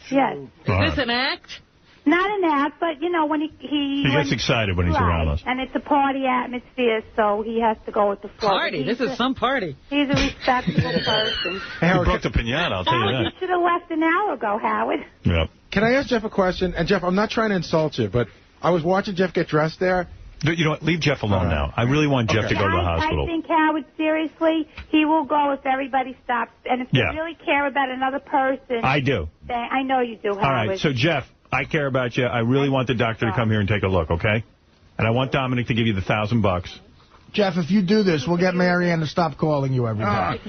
Yes. Is this an act? Not an act, but, you know, when He gets excited when he's around us. And it's a party atmosphere, so he has to go with the flow. Party? This is some party. He's a respectable person. He broke the piñata, I'll tell you Howard, that. you should have left an hour ago, Howard. Yep. Can I ask Jeff a question? And, Jeff, I'm not trying to insult you, but I was watching Jeff get dressed there. You know what? Leave Jeff alone now. I really want Jeff to go to the hospital. I think, Howard, seriously, he will go if everybody stops. And if Yeah. they really care about another person... I do. I know you do, Howard. All right, so, Jeff, I care about you. I really want the doctor to come here and take a look, okay? And I want Dominic to give you the $1,000. Jeff, if you do this, we'll get Marianne to stop calling you every day.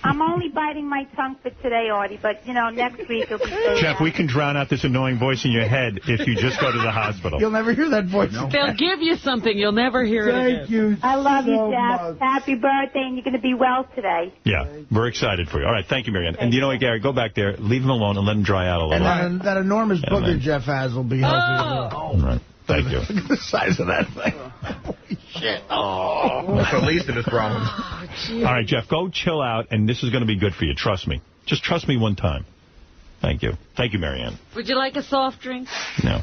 I'm only biting my tongue for today, Artie, but, you know, next week it'll be so Jeff, we can drown out this annoying voice in your head if you just go to the hospital. You'll never hear that voice. They'll give you something. You'll never hear it again. Thank you. I love you, so Jeff. much. Happy birthday, and you're going to be well today. Yeah, we're excited for you. All right, thank you, Marianne. And you know what, Gary, go back there, leave him alone, and let him dry out a little. And that enormous booger Jeff has will be healthy. All right, thank you. Look at the size of that thing. Holy shit. Oh. That's the least of his problems. All right, Jeff, go chill out, and this is going to be good for you. Trust me. Just trust me one time. Thank you. Thank you, Marianne. Would you like a soft drink? No.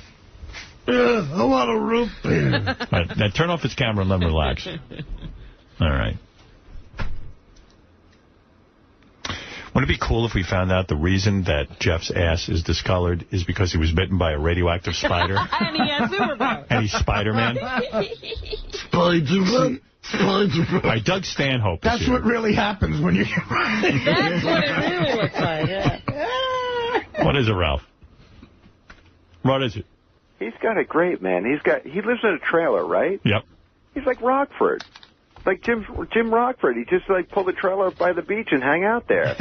A lot of root beer. All right, now turn off his camera and let him relax. All right. Wouldn't it be cool if we found out the reason that Jeff's ass is discolored is because he was bitten by a radioactive spider? And he has superpowers. And he's Spider-Man? Spider-Man. All right, Doug Stanhope is That's here. what really happens when you get That's what it really looks like, yeah. What is it, Ralph? What is it? He's got it great, man. He lives in a trailer, right? Yep. He's like Rockford. Like Jim Rockford. He just like pull the trailer up by the beach and hang out there.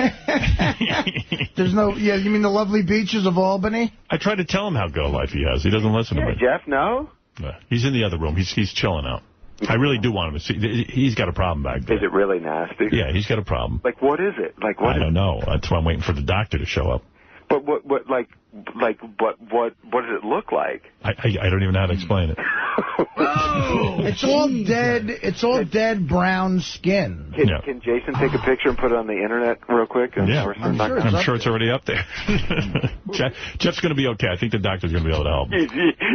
There's no, you mean the lovely beaches of Albany? I try to tell him how good a life he has. He doesn't listen to me. Jeff, no? Yeah, he's in the other room. He's chilling out. I really do want him to see. He's got a problem back there. Is it really nasty? Yeah, he's got a problem. Like, what is it? Like, what? I don't know. That's why I'm waiting for the doctor to show up. But what does it look like? I don't even know how to explain it. It's all dead. It's all dead brown skin. Can Jason take a picture and put it on the internet real quick? Yeah, I'm sure it's already up there. Jeff's going to be okay. I think the doctor's going to be able to help him.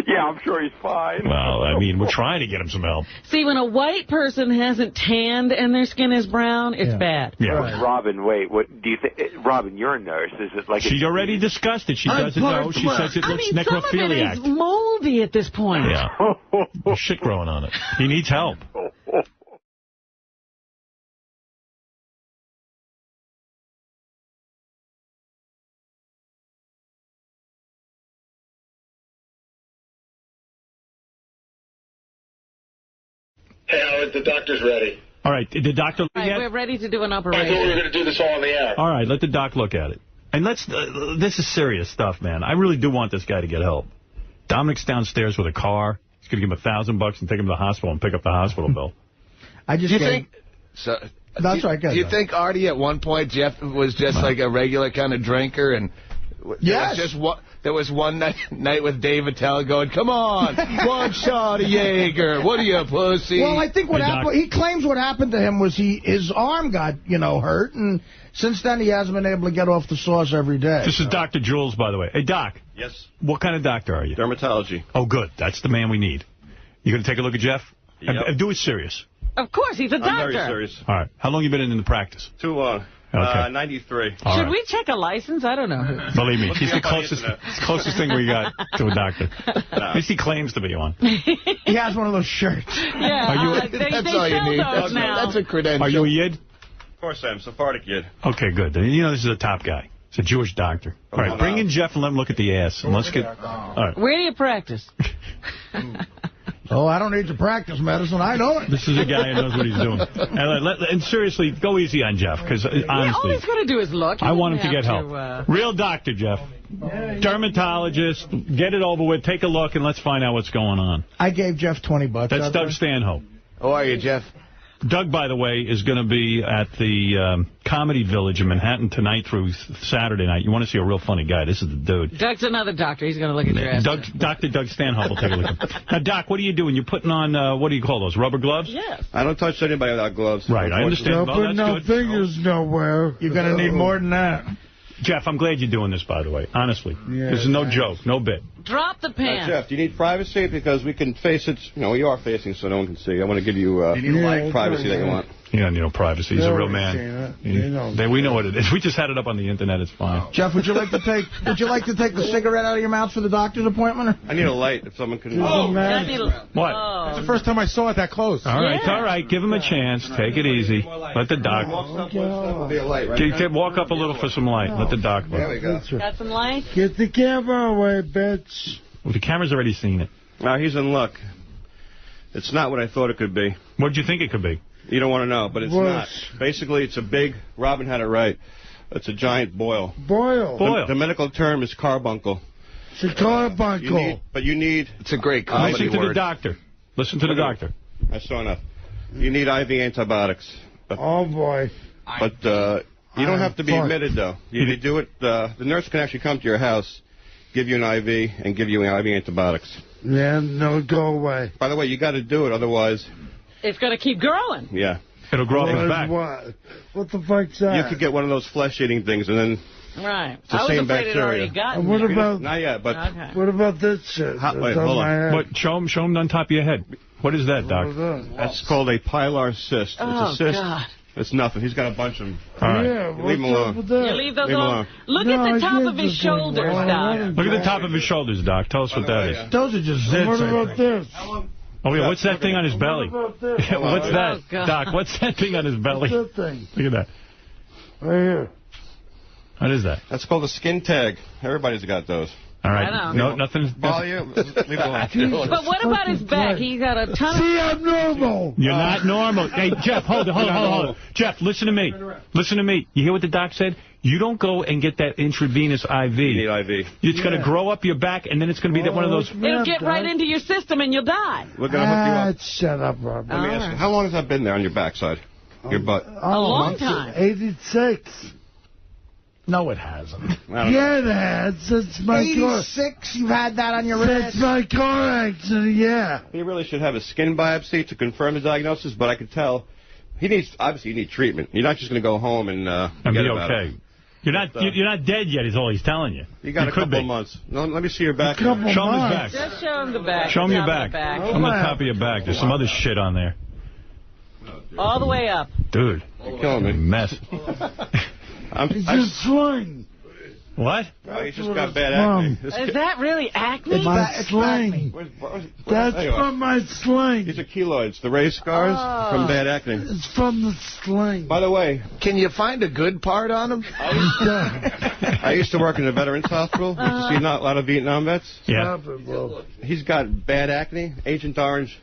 Yeah, I'm sure he's fine. Well, I mean, we're trying to get him some help. See, when a white person hasn't tanned and their skin is brown, it's bad. Yeah. Right. Robin, wait, what do you think? Robin, you're a nurse. Is it like she already discussed it. She doesn't know. She says it looks necrophiliac. Some of it is moldy at this point. Yeah. There's shit growing on it. He needs help. Hey, Howard, the doctor's ready. All right, did the doctor look Right, at it? we're ready to do an I operation. thought we were going to do this all on the air. All right, let the doc look at it. And this is serious stuff, man. I really do want this guy to get help. Dominic's downstairs with a car. He's going to give him $1,000 and take him to the hospital and pick up the hospital bill. I just think... So, That's right, good. Do you think, Artie, at one point, Jeff was just like a regular kind of drinker? And yes. There was one night with Dave Attell going, come on, one shot of Jaeger. What are you, pussy? Well, I think what happened, he claims what happened to him was his arm got, hurt, and since then he hasn't been able to get off the sauce every day. This is Dr. Jules, by the way. Hey, Doc, Yes. What kind of doctor are you? Dermatology. Oh, good. That's the man we need. You going to take a look at Jeff? Yep. Do it serious. Of course, he's a doctor. I'm very serious. All right. How long you been in the practice? Too long. Okay. 93. Should we check a license? I don't know. Believe me, he's the closest thing we got to a doctor. At least he claims to be one. He has one of those shirts. Yeah, That's all you need. That's a credential. Are you a Yid? Of course I am. Sephardic Yid. Okay, good. You know this is a top guy. It's a Jewish doctor. All right, bring in Jeff and let him look at the ass. And let's get... All right. Where do you practice? Oh, I don't need to practice medicine. I know it. This is a guy who knows what he's doing. And seriously, go easy on Jeff, because honestly... all he's got to do is look. I want him to get help. Real doctor, Jeff. Dermatologist. Get it over with. Take a look, and let's find out what's going on. I gave Jeff $20. That's Doug Stanhope. How are you, Jeff? Doug, by the way, is going to be at the Comedy Village in Manhattan tonight through Saturday night. You want to see a real funny guy. This is the dude. Doug's another doctor. He's going to look at your ass. Dr. Doug Stanhope will take a look. Now, Doc, what are you doing? You're putting on, what do you call those, rubber gloves? Yes. I don't touch anybody without gloves. Right, I understand. Don't put no fingers nowhere. You're going to need more than that. Jeff, I'm glad you're doing this, by the way. Honestly. Yeah, this is no joke, no bit. Drop the pants. Jeff, do you need privacy? Because we can face it. You know, you are facing so no one can see. I want to give you privacy that you want. You don't need no privacy. He's a real man. We know what it is. We just had it up on the internet. It's fine. Jeff, would you like to take the cigarette out of your mouth for the doctor's appointment? Or? I need a light if someone can. What? That's the first time I saw it that close. All right, all right. Give him a chance. Take it easy. Let the doc. Walk up a little for some light. Let the doc look. There we go. Got some light? Get the camera away, bitch. Well, the camera's already seen it. No, he's in luck. It's not what I thought it could be. What did you think it could be? You don't want to know, but it's not. Basically, it's a big, Robin had it right, it's a giant boil. Boil. The medical term is carbuncle. It's a carbuncle. It's a great comedy Listen to word. the doctor. Listen to the doctor. I saw enough. You need IV antibiotics. Oh, boy. But you don't have to be admitted, though. You do it. The nurse can actually come to your house, give you an IV, and give you IV antibiotics. Yeah, no, go away. By the way, you got to do it, otherwise... It's going to keep growing. Yeah. It'll grow up his back. What the fuck's that? You could get one of those flesh-eating things, and then... Right. It's the same bacteria. What about... Not yet, but... Okay. What about this shit? Wait, hold on. What, show him on top of your head. What is that, Doc? That's called a pilar cyst. Oh, it's a cyst. God. It's nothing. He's got a bunch of them. All right. Yeah, leave him alone. You leave those alone? Look at the top of his shoulders, Doc. Look at the top of his shoulders, Doc. Tell us what that is. Those are just zits. What about this? Oh, yeah, what's that thing on his belly? What about this? What's that, God. Doc? What's that thing on his belly? What's that thing? Look at that. Right here. What is that? That's called a skin tag. Everybody's got those. All right. I No, nothing. Leave it alone. But what about his back? He got a ton of... See, I'm normal. You're not normal. Hey, Jeff, hold on. Jeff, listen to me. Listen to me. You hear what the doc said? You don't go and get that intravenous IV. You need IV. It's going to grow up your back, and then it's going to be one of those... It'll get right into your system, and you'll die. We're going to hook you up. Shut up, Rob. Let me ask you, how long has that been there on your backside? Your butt? A long time. 86. No, it hasn't. Yeah, it has. That's my 86? You've had that on your wrist? That's my car accident, yeah. He really should have a skin biopsy to confirm the diagnosis, but I could tell obviously you need treatment. You're not just going to go home and be okay. You're not dead yet is all he's telling you. You got a couple of months. No, let me see your back. Show him his back. Just show him the back. Show him your back. Show him the top of your back. There's some other shit on there. All the way up. Dude. You're killing me. Mess. It's a sling. What? Oh, he's just got bad acne. Is that really acne? It's my sling. That's from my sling. These are keloids, the raised scars from bad acne. It's from the sling. By the way, can you find a good part on him? I used to work in a veterans hospital. You see not a lot of Vietnam vets? Yeah. He's got bad acne. Agent Orange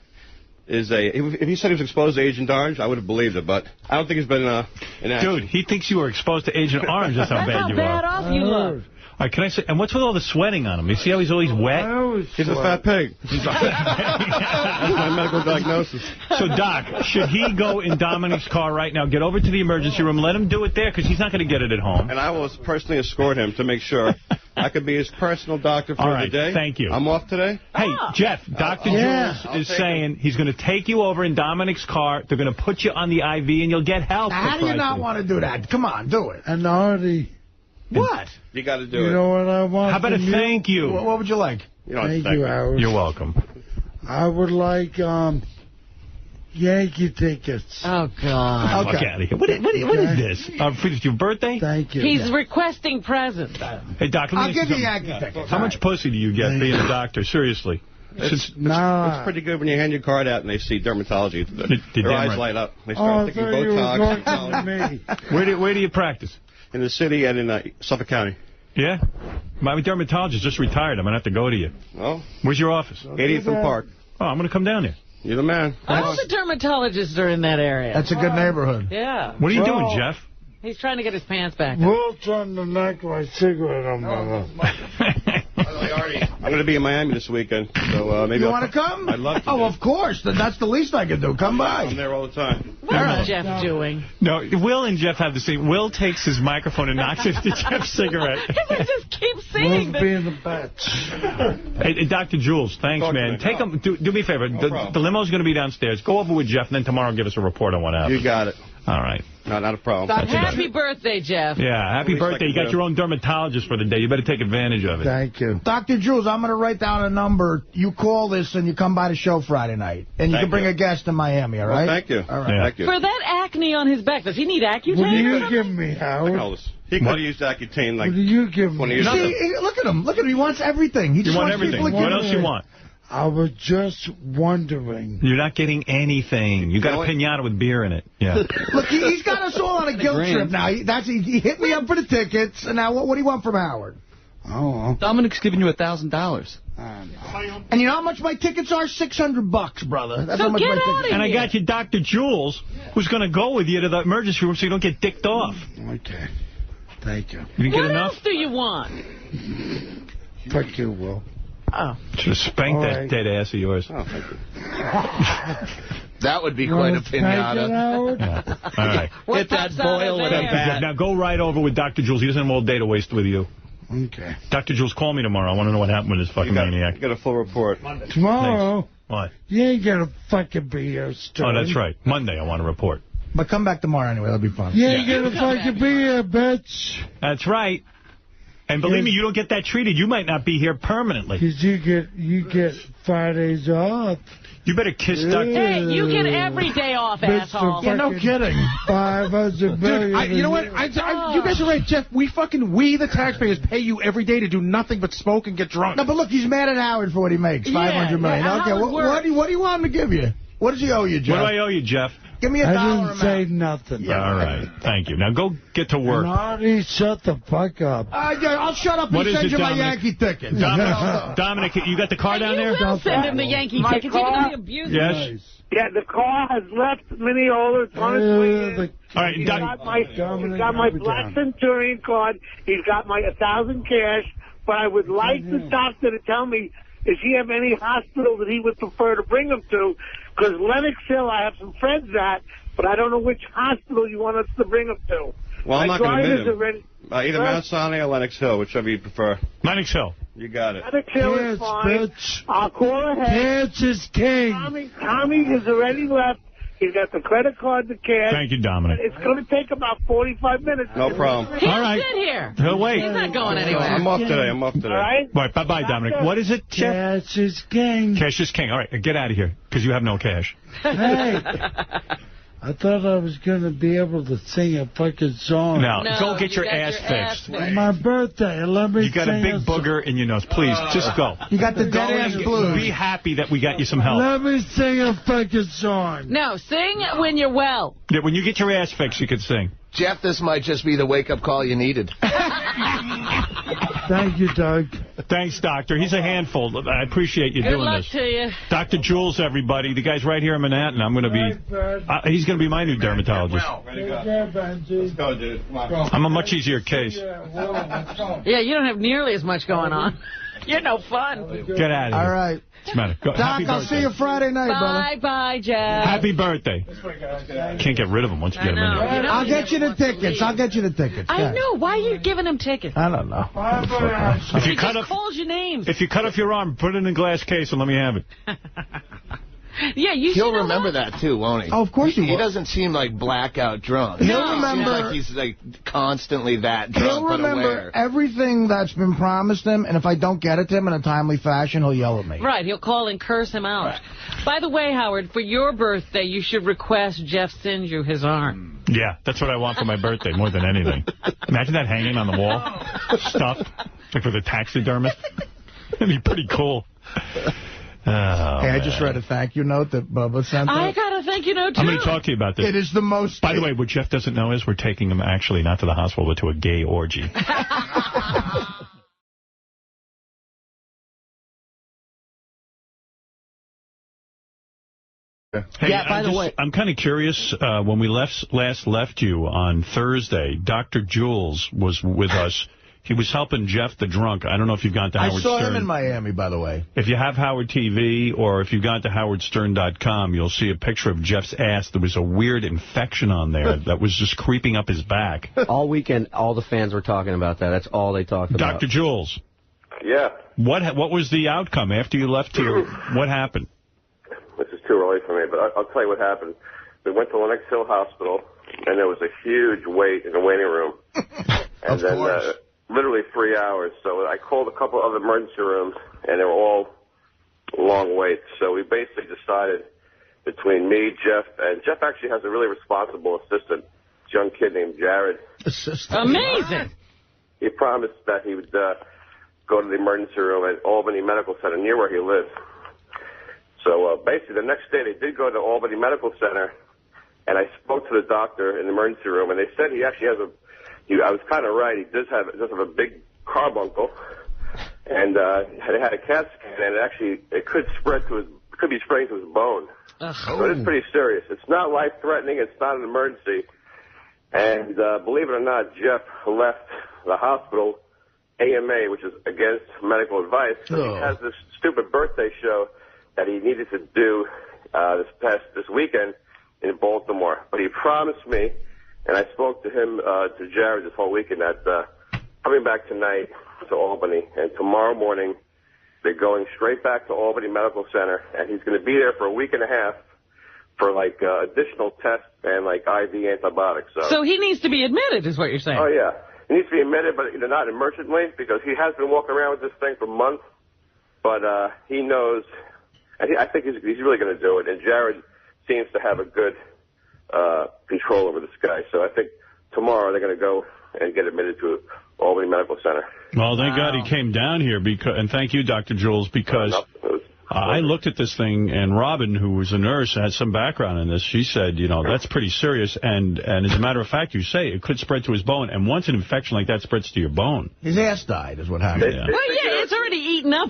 is if he said he was exposed to Agent Orange, I would have believed it, but I don't think he's been in action. Dude, he thinks you were exposed to Agent Orange. That's how bad you are. That's how bad off you look. All right, can I say, and what's with all the sweating on him? You see how he's always wet? He's a fat pig. That's my medical diagnosis. So, Doc, should he go in Dominic's car right now, get over to the emergency room, let him do it there, because he's not going to get it at home. And I will personally escort him to make sure I could be his personal doctor for the day. Thank you. I'm off today. Hey, Jeff, Dr. Jules is saying he's going to take you over in Dominic's car. They're going to put you on the IV, and you'll get help. How do you not want to do that? Come on, do it. And already... What? You got to do it. You know what I want? How about a thank you? What would you like? Thank you, Howard. You're welcome. I would like Yankee tickets. Oh, God. Fuck out of here. What is this? For your birthday? Thank you. He's requesting presents. Hey, Doc, let me I'll give you something. Yankee tickets. How much pussy do you get being a doctor? Seriously. It's pretty good when you hand your card out and they see dermatology. Their eyes light up. They start thinking Botox. Where do you practice? In the city and in Suffolk County. Yeah? My dermatologist just retired. I'm going to have to go to you. Oh? Where's your office? 80th and Park. Oh, I'm going to come down there. You're the man. All the dermatologists are in that area. That's a good neighborhood. Yeah. What are you doing, Jeff? He's trying to get his pants back. Will's trying to knock my cigarette on my mouth. I'm going to be in Miami this weekend, so maybe you want to come? I'd love to. Oh, of course. That's the least I can do. Come by. I'm there all the time. What's Jeff doing? No, Will and Jeff have the same. Will takes his microphone and knocks into Jeff's cigarette. I just keep saying Will's being the bitch. Hey, Dr. Jules, thanks, man. Take him. Do me a favor. The limo's going to be downstairs. Go over with Jeff, and then tomorrow give us a report on what happened. You got it. All right. No, not a problem. Happy birthday, Jeff. Yeah, happy birthday. You got your own dermatologist for the day. You better take advantage of it. Thank you. Dr. Jules, I'm going to write down a number. You call this and you come by the show Friday night. And you can bring a guest to Miami, all right? Well, thank you. All right. Thank you. For that acne on his back, does he need Accutane? What do you give me, Howard? He could have used Accutane like What do you give me? See, look at him. Look at him. He wants everything. He just wants everything. people to What give else him. you want? I was just wondering. You're not getting anything. You got a pinata with beer in it. Yeah. Look, he's got us all on a guilt trip now. He hit me up for the tickets, and now what do you want from Howard? Oh. Dominic's giving you $1,000. And you know how much my tickets are? $600, brother. That's So how much get my out tickets of And I got you Dr. Jules, who's going to go with you to the emergency room so you don't get dicked off. Okay. Thank you. You didn't get What enough? else do you want? Fuck you, Will. Oh. Should have spanked that dead ass of yours. Oh, thank you. That would be quite a pinata. Yeah. All right. Hit that boil with a bat. Now go right over with Dr. Jules. He doesn't have all day to waste with you. Okay. Dr. Jules, call me tomorrow. I want to know what happened with this fucking maniac. You got a full report. Tomorrow, Thanks. What? you ain't gonna fucking be here, Stern. Oh, that's right. Monday I want to report. But come back tomorrow anyway. That'll be fun. You ain't gonna fucking be here, bitch. That's right. And believe me, you don't get that treated. You might not be here permanently. Because you get Fridays off. You better kiss Dr. Hey, you get every day off, asshole. Yeah, no kidding. 500 million. Dude, you know what? You guys are right, Jeff. We, the taxpayers, pay you every day to do nothing but smoke and get drunk. No, but look, he's mad at Howard for what he makes. $500 million. Yeah, Okay, Howard what do you want him to give you? What does he owe you, Jeff? What do I owe you, Jeff? Give me $1 I didn't say amount. nothing. Yeah, all right. Thank you. Now go get to work. Marty, shut the fuck up. Yeah, I'll shut up What and is send it, you my Dominic? Yankee tickets. Dominic, you got the car down there? You will send him the Yankee tickets. You're going to be abusive. Yes. Yeah, the car has left Mineola. It's on its way in. All right, He's got my Black Centurion card. He's got my 1,000 cash. But I would like the doctor to tell me, does he have any hospital that he would prefer to bring him to? Because Lenox Hill, I have some friends at, but I don't know which hospital you want us to bring him to. Well, I'm not going to admit him. Either Mount Sinai or Lenox Hill, whichever you prefer. Lenox Hill. You got it. Lenox Hill is fine. Bitch. I'll call ahead. Cash is king. Tommy has already left. He's got the credit card, the cash. Thank you, Dominic. It's going to take about 45 minutes. No problem. He'll All right. sit here. He'll wait. He's not going anywhere. I'm off today. All right? Right, bye-bye, Dominic. What is it, Jeff? Cash is king. Cash is king. All right, get out of here, because you have no cash. Hey. I thought I was going to be able to sing a fucking song. No, go get your ass fixed. On my birthday, let me You got a big booger in your nose. Please, just go. You got the dead ass blues. Be happy that we got you some help. Let me sing a fucking song. No, sing when you're well. Yeah, when you get your ass fixed, you can sing. Jeff, this might just be the wake-up call you needed. Thank you, Doug. Thanks, Doctor. He's a handful. I appreciate you Good doing luck this. to you. Dr. Jules, everybody. The guy's right here in Manhattan. I'm going to be... he's going to be my new dermatologist. Let's go, dude. Come on. I'm a much easier case. Yeah, you don't have nearly as much going on. You're no fun. Get out of here. All right. What's the matter? Go, Doc, I'll see you Friday night, brother. Bye-bye, Jeff. Happy birthday. Can't get rid of him once you get him in here. I'll get you the tickets. I know. Why are you giving him tickets? I don't know. If He you cut just off, calls your names. if you cut off your arm, put it in a glass case and let me have it. Yeah, you He'll remember that, too, won't he? Oh, of course he will. He doesn't seem like blackout drunk. He'll He remember. seems like he's like constantly that drunk, He'll but remember aware. everything that's been promised him, and if I don't get it to him in a timely fashion, he'll yell at me. Right, he'll call and curse him out. Right. By the way, Howard, for your birthday, you should request Jeff send you his arm. Yeah, that's what I want for my birthday more than anything. Imagine that hanging on the wall, stuffed, like with a taxidermist. That'd be pretty cool. Oh, hey, I just read a thank you note that Bubba sent. I got a thank you note, too. I'm going to talk to you about this. It is the most... By the way, what Jeff doesn't know is we're taking him actually not to the hospital, but to a gay orgy. Hey, yeah, by the way, I'm kind of curious. When we last left you on Thursday, Dr. Jules was with us. He was helping Jeff the drunk. I don't know if you've gone to Howard Stern. I saw him in Miami, by the way. If you have Howard TV or if you've gone to howardstern.com, you'll see a picture of Jeff's ass. There was a weird infection on there that was just creeping up his back. All weekend, all the fans were talking about that. That's all they talked about. Dr. Jules. Yeah. What was the outcome after you left here? What happened? This is too early for me, but I'll tell you what happened. We went to Lenox Hill Hospital, and there was a huge wait in the waiting room. And then literally 3 hours. So I called a couple other emergency rooms, and they were all long waits. So we basically decided between me, Jeff, and Jeff actually has a really responsible assistant, this young kid named Jared. Amazing. He promised that he would go to the emergency room at Albany Medical Center near where he lives. So basically the next day they did go to Albany Medical Center, and I spoke to the doctor in the emergency room, and they said he actually has I was kind of right. He does have a big carbuncle, and they had a CAT scan, and it could be spreading to his bone. So it's pretty serious. It's not life-threatening. It's not an emergency. And believe it or not, Jeff left the hospital AMA, which is against medical advice. So he has this stupid birthday show that he needed to do this weekend in Baltimore. But he promised me, and I spoke to him, to Jared this whole weekend, that coming back tonight to Albany, and tomorrow morning they're going straight back to Albany Medical Center, and he's going to be there for a week and a half for, like, additional tests and, like, IV antibiotics. So he needs to be admitted, is what you're saying? Oh, yeah. He needs to be admitted, but not emergently, because he has been walking around with this thing for months. But he knows, and I think he's really going to do it. And Jared seems to have a good control over this guy. So I think tomorrow they're going to go and get admitted to Albany Medical Center. Well, thank God he came down here, and thank you, Dr. Jules, because I looked at this thing, and Robin, who was a nurse, had some background in this. She said, that's pretty serious, and as a matter of fact, you say it could spread to his bone, and once an infection like that spreads to your bone. His ass died is what happened. Well, yeah, it's already eaten up.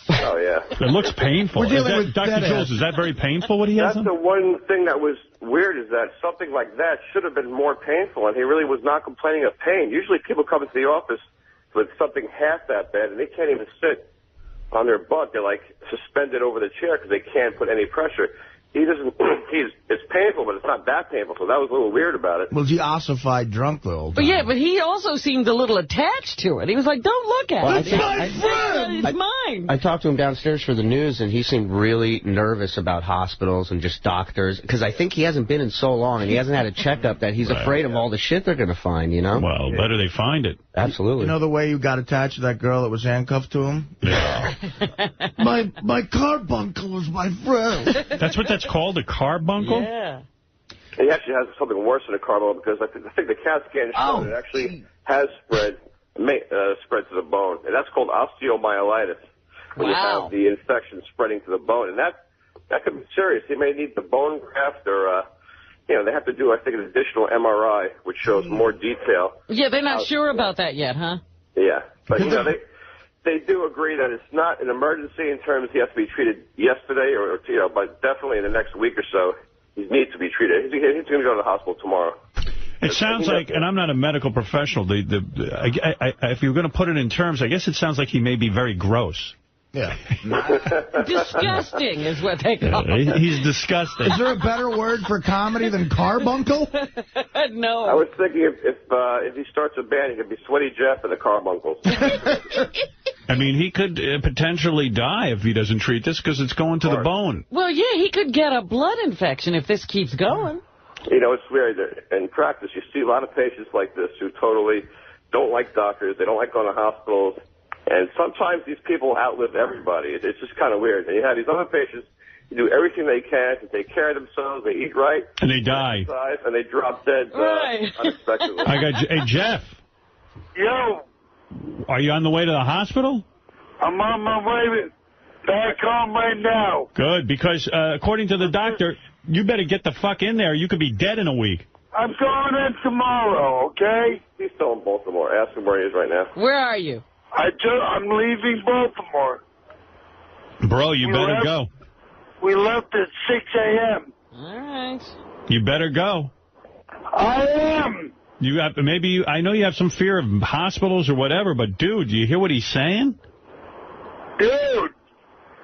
Oh, yeah. It looks painful. Dr. Jules, is that very painful, what he has? That's the one thing that was weird, is that something like that should have been more painful, and he really was not complaining of pain. Usually people come into the office with something half that bad, and they can't even sit on their butt. They're like suspended over the chair because they can't put any pressure. He doesn't. It's painful, but it's not that painful. So that was a little weird about it. Was he ossified drunk the whole time? But yeah, but he also seemed a little attached to it. He was like, "Don't look at it. It's my friend. It's mine." I talked to him downstairs for the news, and he seemed really nervous about hospitals and just doctors, because I think he hasn't been in so long, and he hasn't had a checkup that he's afraid of all the shit they're going to find. Well, better they find it. Absolutely. You know the way you got attached to that girl that was handcuffed to him? Yeah. my carbuncle was my friend. That's what that's called, a carbuncle? Yeah. He actually has something worse than a carbuncle, because I think the CAT scan showed it actually has spread to the bone, and that's called osteomyelitis. When you have the infection spreading to the bone, and that could be serious. He may need the bone graft, or they have to do, I think, an additional MRI, which shows more detail. Yeah, they're not sure about that yet, huh? Yeah, but they do agree that it's not an emergency in terms he has to be treated yesterday, but definitely in the next week or so he needs to be treated. He's going to go to the hospital tomorrow. It sounds like, and I'm not a medical professional, if you're going to put it in terms, I guess it sounds like he may be very gross. Yeah. Disgusting is what they call it. He's disgusting. Is there a better word for comedy than carbuncle? No. I was thinking if he starts a band, he could be Sweaty Jeff and the Carbuncles. I mean, he could potentially die if he doesn't treat this because it's going to the bone. Well, yeah, he could get a blood infection if this keeps going. You know, it's weird. In practice, you see a lot of patients like this who totally don't like doctors. They don't like going to hospitals. And sometimes these people outlive everybody. It's just kind of weird. And you have these other patients who do everything they can to take care of themselves. They eat right. And they die. And they drop dead unexpectedly. Hey, Jeff. Yo. Are you on the way to the hospital? I'm on my way back home right now. Good, because according to the doctor, you better get the fuck in there. You could be dead in a week. I'm going in tomorrow, okay? He's still in Baltimore. Ask him where he is right now. Where are you? I'm leaving Baltimore. Bro, you better go. We left at 6 a.m. All right. You better go. I am. You have I know you have some fear of hospitals or whatever, but dude, do you hear what he's saying? Dude,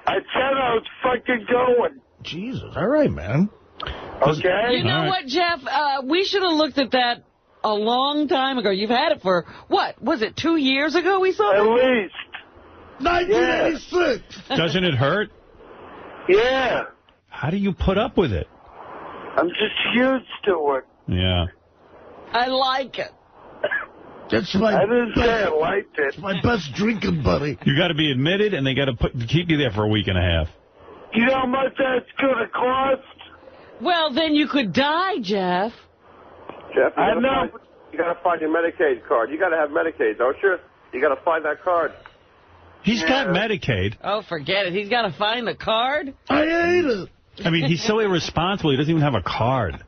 I said I was fucking going. Jesus, all right, man. Okay. You know what, Jeff? We should have looked at that a long time ago. You've had it for, what, was it 2 years ago we saw it? At least. 1986. Doesn't it hurt? Yeah. How do you put up with it? I'm just used to it. Yeah. I like it. That's my I didn't say I liked it. It's my best drinking buddy. You got to be admitted, and they got to keep you there for a week and a half. You know how much that's going to cost? Well, then you could die, Jeff. Jeff, I know. You got to find your Medicaid card. You got to have Medicaid, don't you? You got to find that card. He's got Medicaid. Oh, forget it. He's got to find the card? I hate it. I mean, he's so irresponsible. He doesn't even have a card.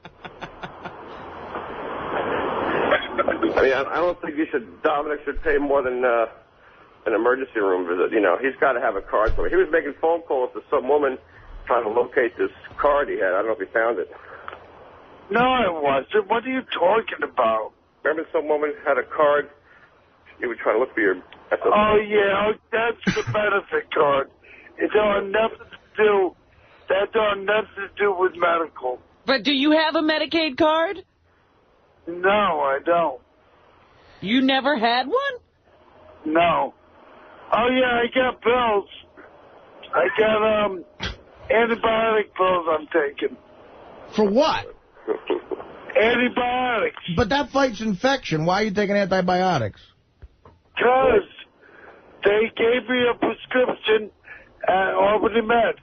I mean, I don't think Dominic should pay more than an emergency room visit. You know, he's got to have a card. So he was making phone calls to some woman trying to locate this card he had. I don't know if he found it. No, I wasn't. What are you talking about? Remember some woman had a card? He was trying to look for your... Oh, yeah, that's the benefit card. It don't have nothing to do... That don't have nothing to do with medical. But do you have a Medicaid card? No, I don't. You never had one? No. Oh, yeah, I got pills. I got antibiotic pills I'm taking. For what? Antibiotics. But that fights infection. Why are you taking antibiotics? Because they gave me a prescription at Albany Med.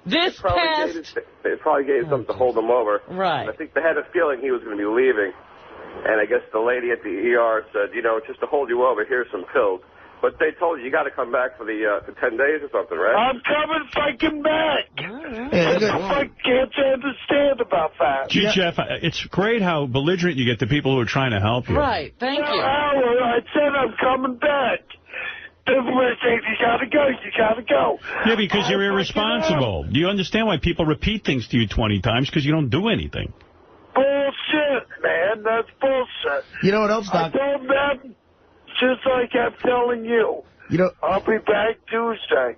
This past... They probably gave something to hold him over. Right. And I think they had a feeling he was going to be leaving. And I guess the lady at the ER said, you know, just to hold you over, here's some pills. But they told you got to come back for the 10 days or something, right? I'm coming fucking back. Yeah, what the fuck can't you understand about that? Gee, Jeff, it's great how belligerent you get to people who are trying to help you. Right, thank you. Howard, I said I'm coming back. Everybody says you gotta go, you gotta go. Yeah, because you're irresponsible. Do you understand why people repeat things to you 20 times? Because you don't do anything. Bullshit, man. That's bullshit. You know what else, Doc? I told them, just like I'm telling you. You know, I'll be back Tuesday.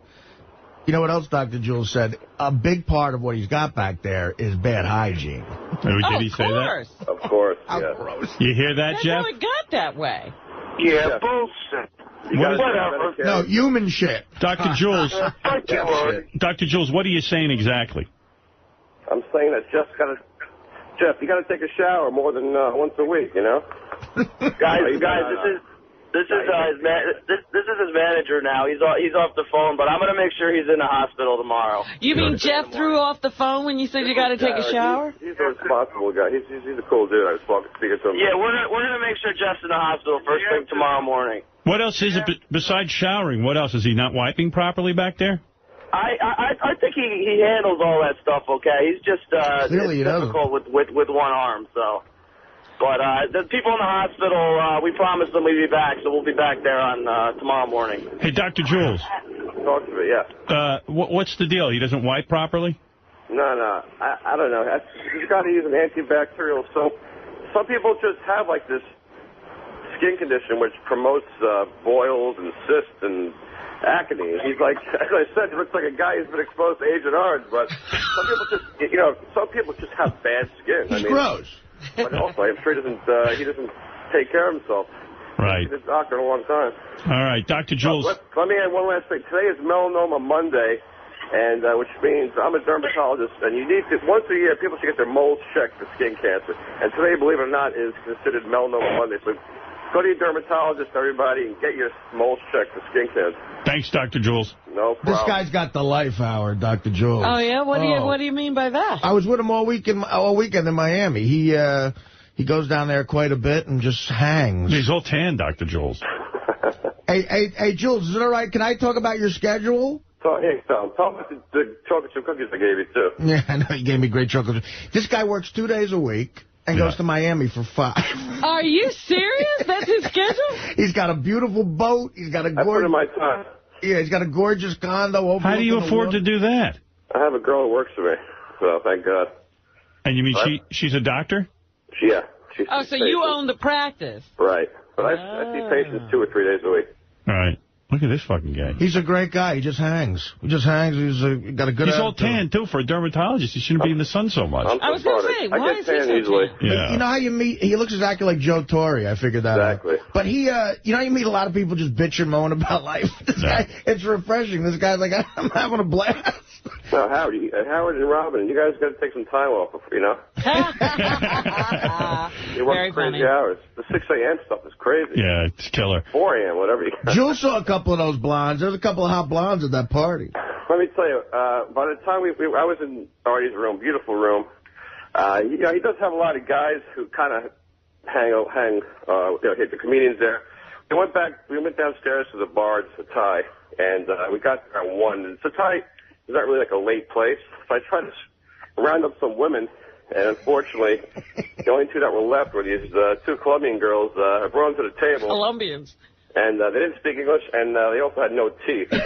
You know what else Dr. Jules said? A big part of what he's got back there is bad hygiene. Did he say that? Of course, yeah. Gross. You hear that, That's Jeff? how it got that way. Yeah, bullshit. Whatever. No, human shit. Dr. Jules. Dr. Jules, what are you saying exactly? I'm saying that Jeff, you got to take a shower more than once a week, you know? Guys, this is his manager now. He's off the phone, but I'm going to make sure he's in the hospital tomorrow. You mean Jeff threw off the phone when you said you got to take a shower? He's a responsible guy. He's a cool dude. I was speaking to him. Yeah, we're gonna make sure Jeff's in the hospital first thing tomorrow morning. What else is it besides showering? What else? Is he not wiping properly back there? I think he handles all that stuff okay. He's just Clearly it's difficult with one arm, so. But the people in the hospital, we promised them we'd be back, so we'll be back there on tomorrow morning. Hey, Dr. Jules. Talk to me, yeah. What's the deal? He doesn't wipe properly? No. I don't know. He's got to use an antibacterial soap. Some people just have, like, this skin condition which promotes boils and cysts and acne. He's like, as I said, he looks like a guy who's been exposed to Agent Orange, but some people just have bad skin. He's gross. But also, I'm sure he doesn't take care of himself. Right. This doctor in a long time. All right, Dr. Jules. Let me add one last thing. Today is Melanoma Monday, and which means I'm a dermatologist, and you need to, once a year, people should get their moles checked for skin cancer. And today, believe it or not, is considered Melanoma Monday. So go to your dermatologist, everybody, and get your moles checked for skin cancer. Thanks, Dr. Jules. No problem. This guy's got the life, Howard, Dr. Jules. Oh, yeah? What do you mean by that? I was with him all weekend in Miami. He goes down there quite a bit and just hangs. He's all tan, Dr. Jules. Hey, Jules, is it all right? Can I talk about your schedule? Hey, Tom, talk about the chocolate chip cookies I gave you, too. Yeah, I know you gave me great chocolate. This guy works 2 days a week and goes to Miami for 5. Are you serious? That's his schedule? He's got a beautiful boat. He's got a gorgeous... I put in my time. Yeah, he's got a gorgeous condo. How do you afford to do that? I have a girl who works for me, so thank God. And you mean she's a doctor? Yeah. Oh, so you own the practice. Right. But I see patients 2 or 3 days a week. All right. Look at this fucking guy. He's a great guy. He just hangs. He's got a good He's all tan, too, for a dermatologist. He shouldn't be in the sun so much. I was going to say, why is he so easily. Yeah. You know how you meet... He looks exactly like Joe Torre. I figured that out. But he... you know how you meet a lot of people just bitch and moan about life? This guy, it's refreshing. This guy's like, I'm having a blast. No, Howard and Robin, you guys got to take some time off, you know? You work crazy hours. The 6 a.m. stuff is crazy. Yeah, it's killer. 4 a.m., whatever you got. Jules saw a couple of those blondes. There was a couple of hot blondes at that party. Let me tell you, by the time I was in Artie's room, beautiful room, you know, he does have a lot of guys who kind of hit the comedians there. We went downstairs to the bar to Thai, and we got there at 1. And Thai is not really like a late place, so I tried to round up some women, and unfortunately, the only 2 that were left were these 2 Colombian girls. I brought them to the table. Colombians. And they didn't speak English, and they also had no teeth. So,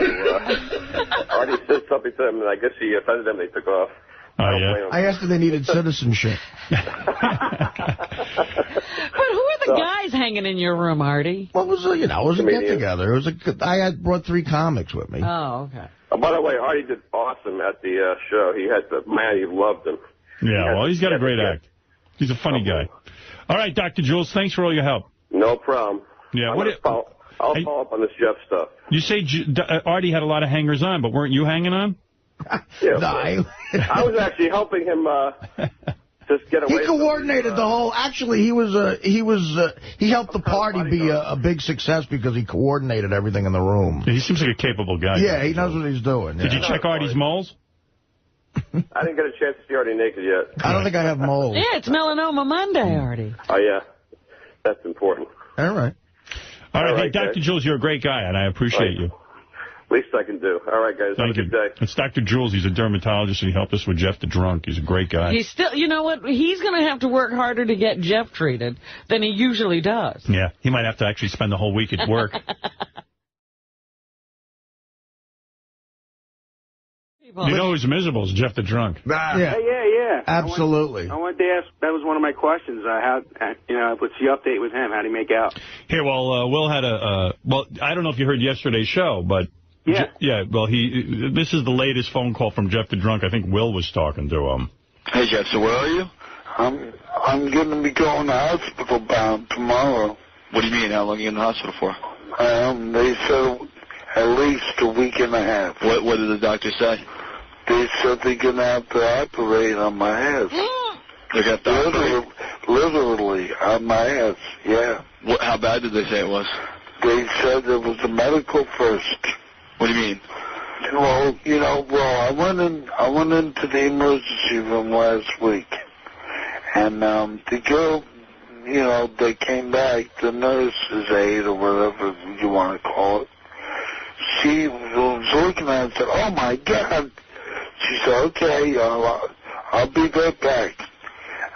Artie said something to them, and I guess he offended them. They took off. Oh, yeah? I asked if they needed citizenship. But who are the guys hanging in your room, Artie? Well, it was a get-together. I brought 3 comics with me. Oh, okay. By the way, Artie did awesome at the show. He loved him. Yeah, well, he's got a great act. He's a funny guy. All right, Dr. Jules, thanks for all your help. No problem. Yeah, I'll follow up on this Jeff stuff. You say Artie had a lot of hangers-on, but weren't you hanging on? Yeah, no, I was actually helping him just get away. He coordinated the whole. Actually, he helped the party be a big success because he coordinated everything in the room. He seems like a capable guy. Yeah, he knows what he's doing. Did you check Artie's moles? I didn't get a chance to see Artie naked yet. I don't think I have moles. Yeah, it's Melanoma Monday, Artie. Oh, yeah. That's important. All right. All right, hey, Dr. Jules, you're a great guy, and I appreciate you. Least I can do. All right, guys. Thank have a good day. It's Dr. Jules. He's a dermatologist, and he helped us with Jeff the Drunk. He's a great guy. He's still, you know what? He's going to have to work harder to get Jeff treated than he usually does. Yeah, he might have to actually spend the whole week at work. You know who's miserable is Jeff the Drunk. Yeah. Yeah. Absolutely. I wanted to ask, that was one of my questions. What's the update with him? How did he make out? Here, Will had well, I don't know if you heard yesterday's show, but... Yeah. Well, this is the latest phone call from Jeff the Drunk. I think Will was talking to him. Hey, Jeff, so where are you? I'm going to be going to hospital bound tomorrow. What do you mean? How long are you in the hospital for? They said at least a week and a half. What did the doctor say? They said they're going to have to operate on my ass. They're going to have to operate? Literally, on my ass, yeah. How bad did they say it was? They said it was a medical first. What do you mean? Well, I went into the emergency room last week, and the girl, they came back, the nurse's aide or whatever you want to call it, she was looking at it and said, "Oh my God." She said, "Okay, I'll be right back."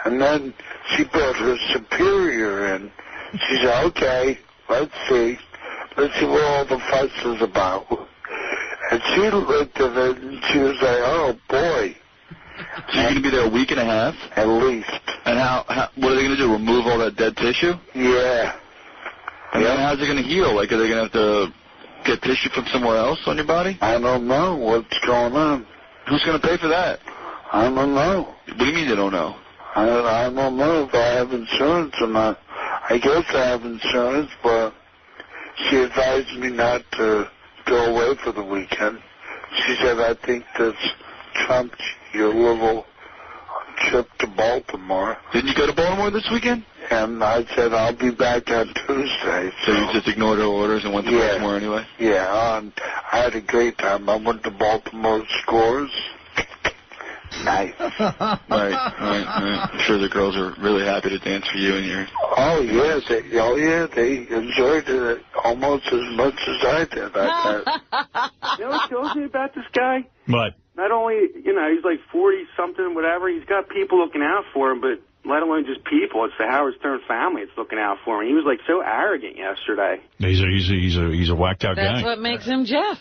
And then she brought her superior in. She said, "Okay, let's see what all the fuss is about." And she looked at it and she was like, "Oh boy." So you're going to be there a week and a half? At least. And what are they going to do, remove all that dead tissue? Yeah. And then how's it going to heal? Like, are they going to have to get tissue from somewhere else on your body? I don't know what's going on. Who's going to pay for that? I don't know. What do you mean you don't know? I don't know if I have insurance or not. I guess I have insurance, but she advised me not to go away for the weekend. She said, I think that's trumped your little trip to Baltimore. Didn't you go to Baltimore this weekend? And I said, I'll be back on Tuesday. So you just ignored her orders and went to Baltimore anyway? Yeah, and I had a great time. I went to Baltimore Scores. Nice. Right. I'm sure the girls are really happy to dance for you and your... Oh, yeah, they enjoyed it almost as much as I did. You know what kills me about this guy? What? Not only, he's like 40-something, whatever, he's got people looking out for him, but let alone just people. It's the Howard Stern family that's looking out for him. He was, like, so arrogant yesterday. He's a whacked-out guy. That's what makes him Jeff.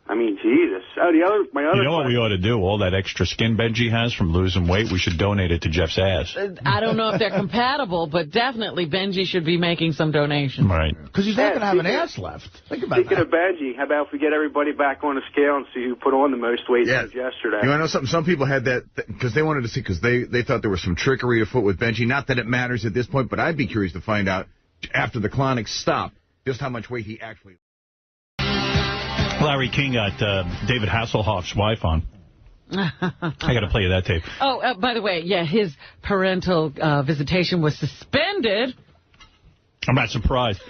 I mean, Jesus. Oh, my other You know what we ought to do? All that extra skin Benji has from losing weight, we should donate it to Jeff's ass. I don't know if they're compatible, but definitely Benji should be making some donations. Right. Because he's not going to have an ass left. Think about Speaking of Benji, how about if we get everybody back on the scale and see who put on the most weight since yesterday? You want to know something? Some people had that because they wanted to see, because they thought there was some trickery afoot with Benji. Not that it matters at this point, but I'd be curious to find out after the Clonics stop just how much weight he actually... Larry King got David Hasselhoff's wife on. I got to play you that tape. Oh, by the way, his parental visitation was suspended. I'm not surprised.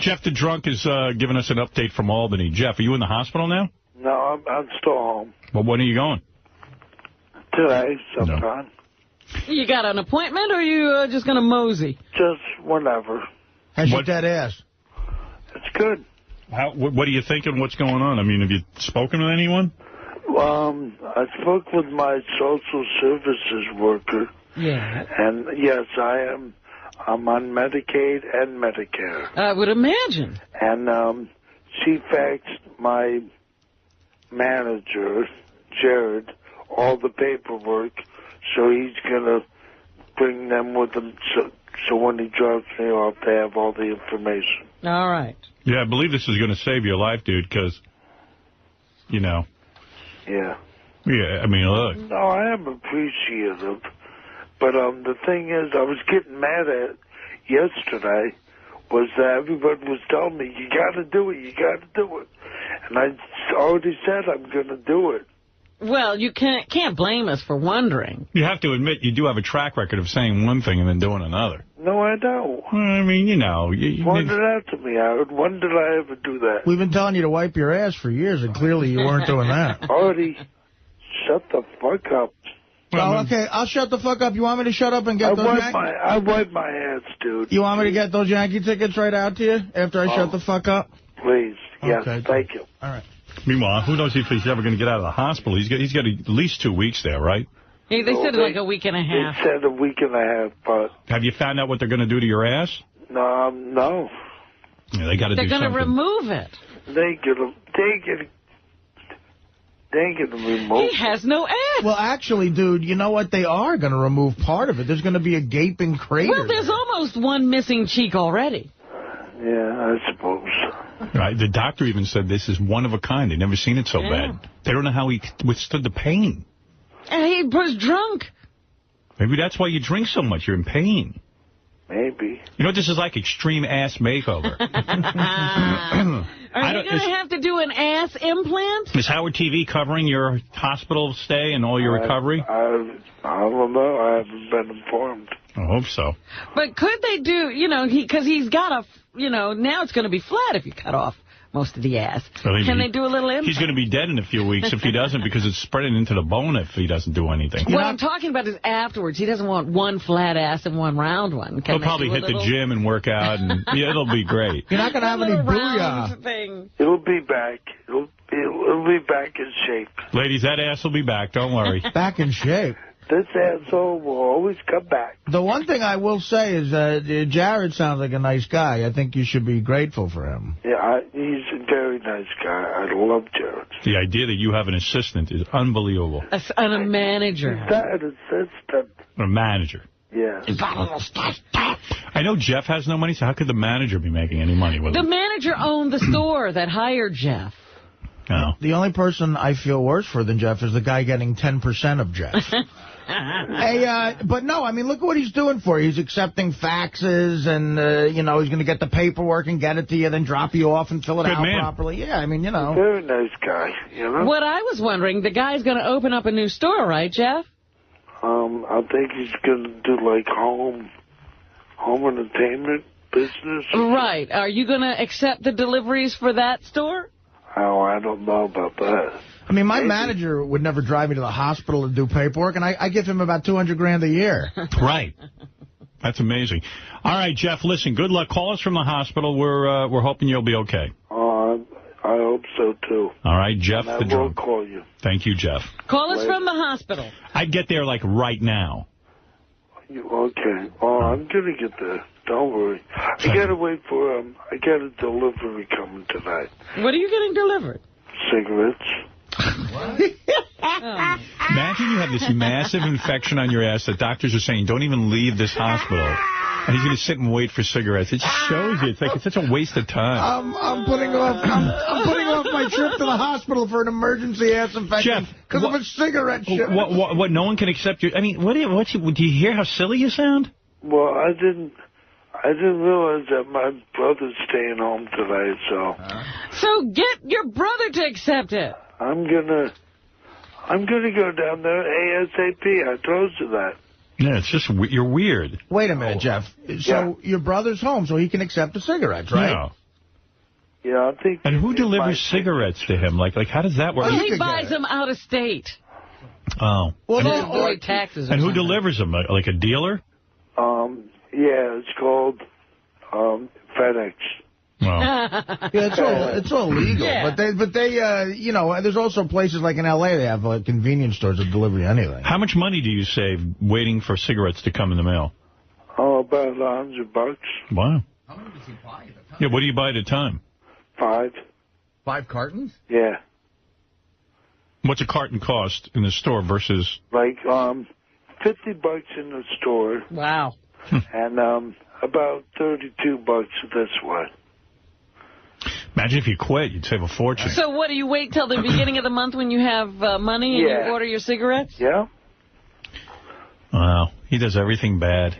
Jeff the Drunk is giving us an update from Albany. Jeff, are you in the hospital now? No, I'm still home. Well, when are you going? Today, sometime. No. You got an appointment, or are you just going to mosey? Just whenever. How's your dead ass? It's good. What are you thinking? What's going on? I mean, have you spoken with anyone? I spoke with my social services worker. Yeah. And, yes, I'm on Medicaid and Medicare. I would imagine. And she faxed my manager, Jared, all the paperwork, so he's going to bring them with him so when he drops me off, they have all the information. All right. Yeah, I believe this is going to save your life, dude, because, Yeah. Yeah, I mean, look. No, I am appreciative. But the thing is, I was getting mad at yesterday was that everybody was telling me, you got to do it, you got to do it. And I already said I'm going to do it. Well, you can't blame us for wondering. You have to admit you do have a track record of saying one thing and then doing another. No, I don't. I mean, you know. Point it out to me, Howard. When did I ever do that? We've been telling you to wipe your ass for years, and clearly you weren't doing that. Artie, shut the fuck up. Well, okay, I'll shut the fuck up. You want me to shut up and get those I wipe my ass, dude. You want me to get those Yankee tickets right out to you after I shut the fuck up? Please. Yes, okay, thank you. All right. Meanwhile, who knows if he's ever going to get out of the hospital. He's got at least 2 weeks there, right? Hey, they said like a week and a half. They said a week and a half, but... Have you found out what they're going to do to your ass? No. Yeah, they got to do something. They're going to remove it. They get to remove. He has no ass. Well, actually, dude, you know what? They are going to remove part of it. There's going to be a gaping crater. Well, there's almost one missing cheek already. Yeah, I suppose. Right. The doctor even said this is one of a kind. They've never seen it so bad. They don't know how he withstood the pain. And he was drunk. Maybe that's why you drink so much. You're in pain. Maybe. You know, this is like extreme ass makeover. Are you going to have to do an ass implant? Is Howard TV covering your hospital stay and all your recovery? I don't know. I haven't been informed. I hope so. But could they do, because he's got a, now it's going to be flat if you cut off most of the ass. Can they do a little implant? He's going to be dead in a few weeks if he doesn't, because it's spreading into the bone if he doesn't do anything. What I'm talking about is afterwards. He doesn't want one flat ass and one round one. He'll probably hit the gym and work out, and it'll be great. You're not going to have any booyah. It'll be back. It'll be back in shape. Ladies, that ass will be back. Don't worry. Back in shape. This asshole will always come back. The one thing I will say is that Jared sounds like a nice guy. I think you should be grateful for him. Yeah, he's a very nice guy. I love Jared. The idea that you have an assistant is unbelievable. A manager. He's not an assistant. A manager. Yeah. I know Jeff has no money, so how could the manager be making any money with him? The manager owned the store that hired Jeff. No. The only person I feel worse for than Jeff is the guy getting 10% of Jeff. Hey, but no, I mean, look at what he's doing for you. He's accepting faxes and, you know, he's going to get the paperwork and get it to you, then drop you off and fill it out properly. Yeah, I mean, you know. Very nice guy, you know. What I was wondering, the guy's going to open up a new store, right, Jeff? I think he's going to do, like, home entertainment business. Right. Are you going to accept the deliveries for that store? Oh, I don't know about that. I mean, my manager would never drive me to the hospital to do paperwork, and I give him about $200,000 a year. Right. That's amazing. All right, Jeff, listen, good luck. Call us from the hospital. We're hoping you'll be okay. I hope so, too. All right, Jeff and the I will drunk. call you. Thank you, Jeff. Call us from the hospital. I'd get there, like, right now. Okay. Oh, I'm going to get there. Don't worry. I got to wait for, I got a delivery coming tonight. What are you getting delivered? Cigarettes. Imagine you have this massive infection on your ass that doctors are saying, don't even leave this hospital. And he's going to sit and wait for cigarettes. It just shows you. It's like it's such a waste of time. I'm putting off my trip to the hospital for an emergency ass infection because of a cigarette shit. What? No one can accept you. I mean, do you hear how silly you sound? Well, I didn't realize that my brother's staying home tonight, so. So get your brother to accept it. I'm gonna go down there ASAP. I told you that. Yeah, it's just, you're weird. Wait a minute, Jeff. So your brother's home, so he can accept the cigarettes, right? Yeah. Yeah, I think. And who delivers cigarettes to him? Like, how does that work? Well, he buys them out of state. Oh. Well, they avoid taxes. And who delivers them? Like a dealer? Yeah, it's called FedEx. Yeah, it's all legal. Yeah. But they you know, there's also places like in L.A. they have convenience stores that deliver you anything. How much money do you save waiting for cigarettes to come in the mail? Oh, about $100. Wow. How many does he buy at a time? Yeah, what do you buy at a time? 5. 5 cartons? Yeah. What's a carton cost in the store versus... Like, $50 in the store. Wow. And about $32 this way. Imagine if you quit, you'd save a fortune. So what, do you wait till the beginning of the month when you have money and you order your cigarettes? Yeah. Wow. He does everything bad.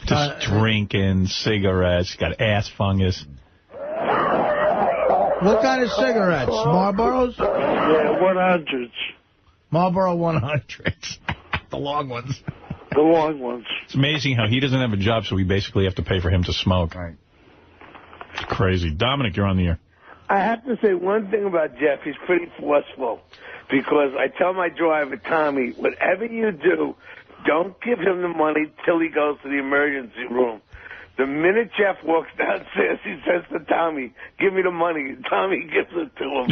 Just drinking, cigarettes, got ass fungus. What kind of cigarettes? Marlboros? Yeah, 100s. Marlboro 100s. The long ones. The long ones. It's amazing how he doesn't have a job, so we basically have to pay for him to smoke. Right. It's crazy. Dominic, you're on the air. I have to say one thing about Jeff. He's pretty forceful because I tell my driver, Tommy, whatever you do, don't give him the money till he goes to the emergency room. The minute Jeff walks downstairs, he says to Tommy, give me the money. Tommy gives it to him.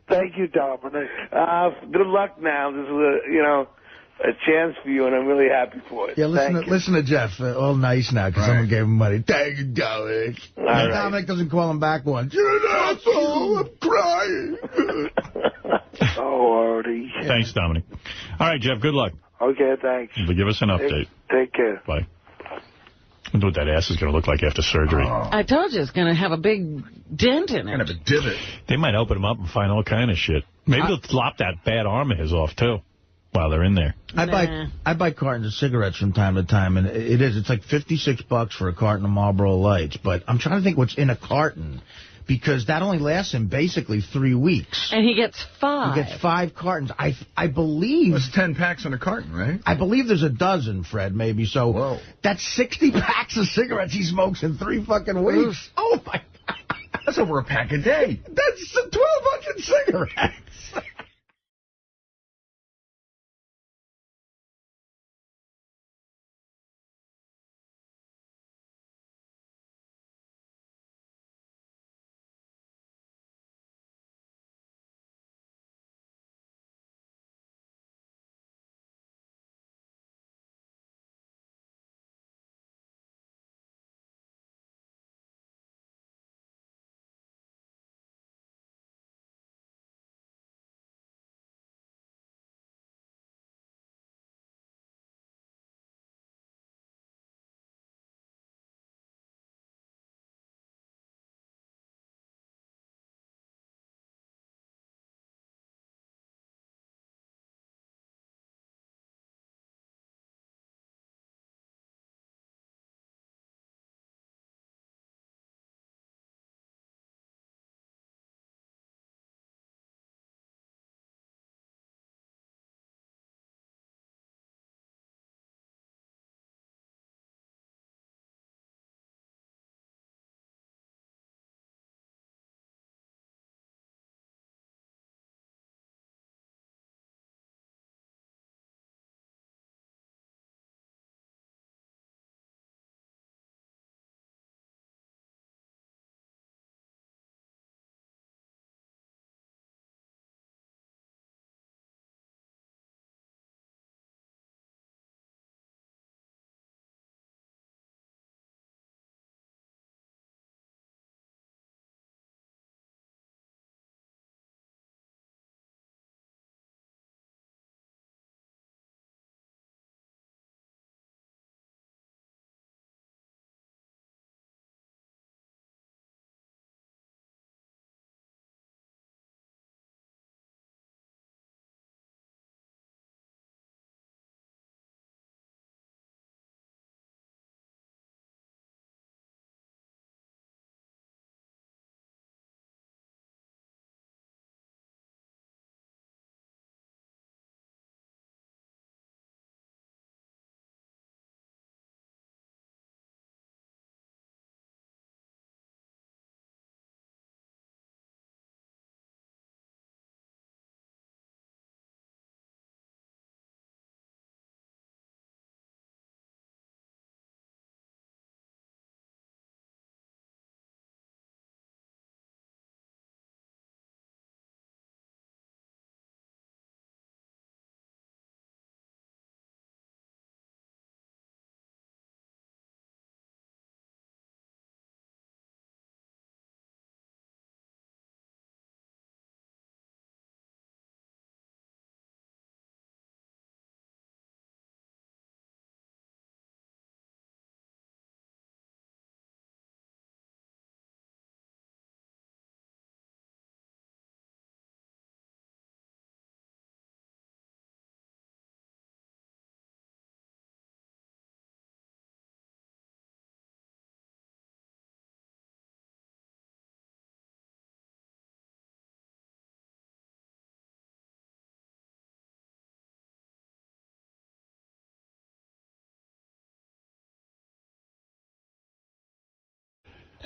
Thank you, Dominic. Good luck now. This is a chance for you, and I'm really happy for it. Yeah, listen to Jeff. All nice now because someone gave him money. Thank you, Dominic. Right. Dominic doesn't call him back once. You're an asshole. I'm crying. Oh, Artie. Thanks, Dominic. All right, Jeff, good luck. Okay, thanks. Give us an update. Take care. Bye. I wonder what that ass is going to look like after surgery. I told you it's going to have a big dent in it. Kind of a divot. They might open him up and find all kind of shit. Maybe they'll lop that bad arm of his off, too, while they're in there. I buy cartons of cigarettes from time to time, and it's like $56 for a carton of Marlboro Lights. But I'm trying to think what's in a carton, because that only lasts him basically 3 weeks. And he gets 5. He gets 5 cartons. I believe... That's 10 packs in a carton, right? I believe there's a dozen, Fred, maybe. So that's 60 packs of cigarettes he smokes in 3 fucking weeks. Oh, my God. That's over a pack a day. That's 1,200 cigarettes.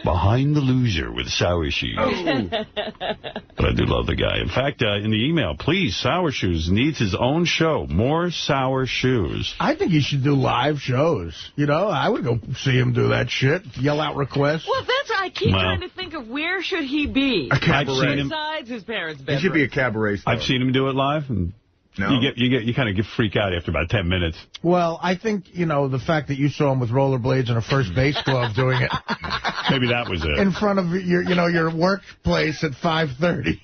Behind the Loser with Sour Shoes. But I do love the guy. In fact, in the email, please, Sour Shoes needs his own show. More Sour Shoes. I think he should do live shows. You know, I would go see him do that shit. Yell out requests. Well, that's I keep trying to think of where should he be besides his parents' bedroom. He should be a cabaret star. I've seen him do it live, and you kind of freak out after about 10 minutes. Well, I think, you know, the fact that you saw him with rollerblades and a first base glove doing it. Maybe that was it. In front of your workplace at 5:30.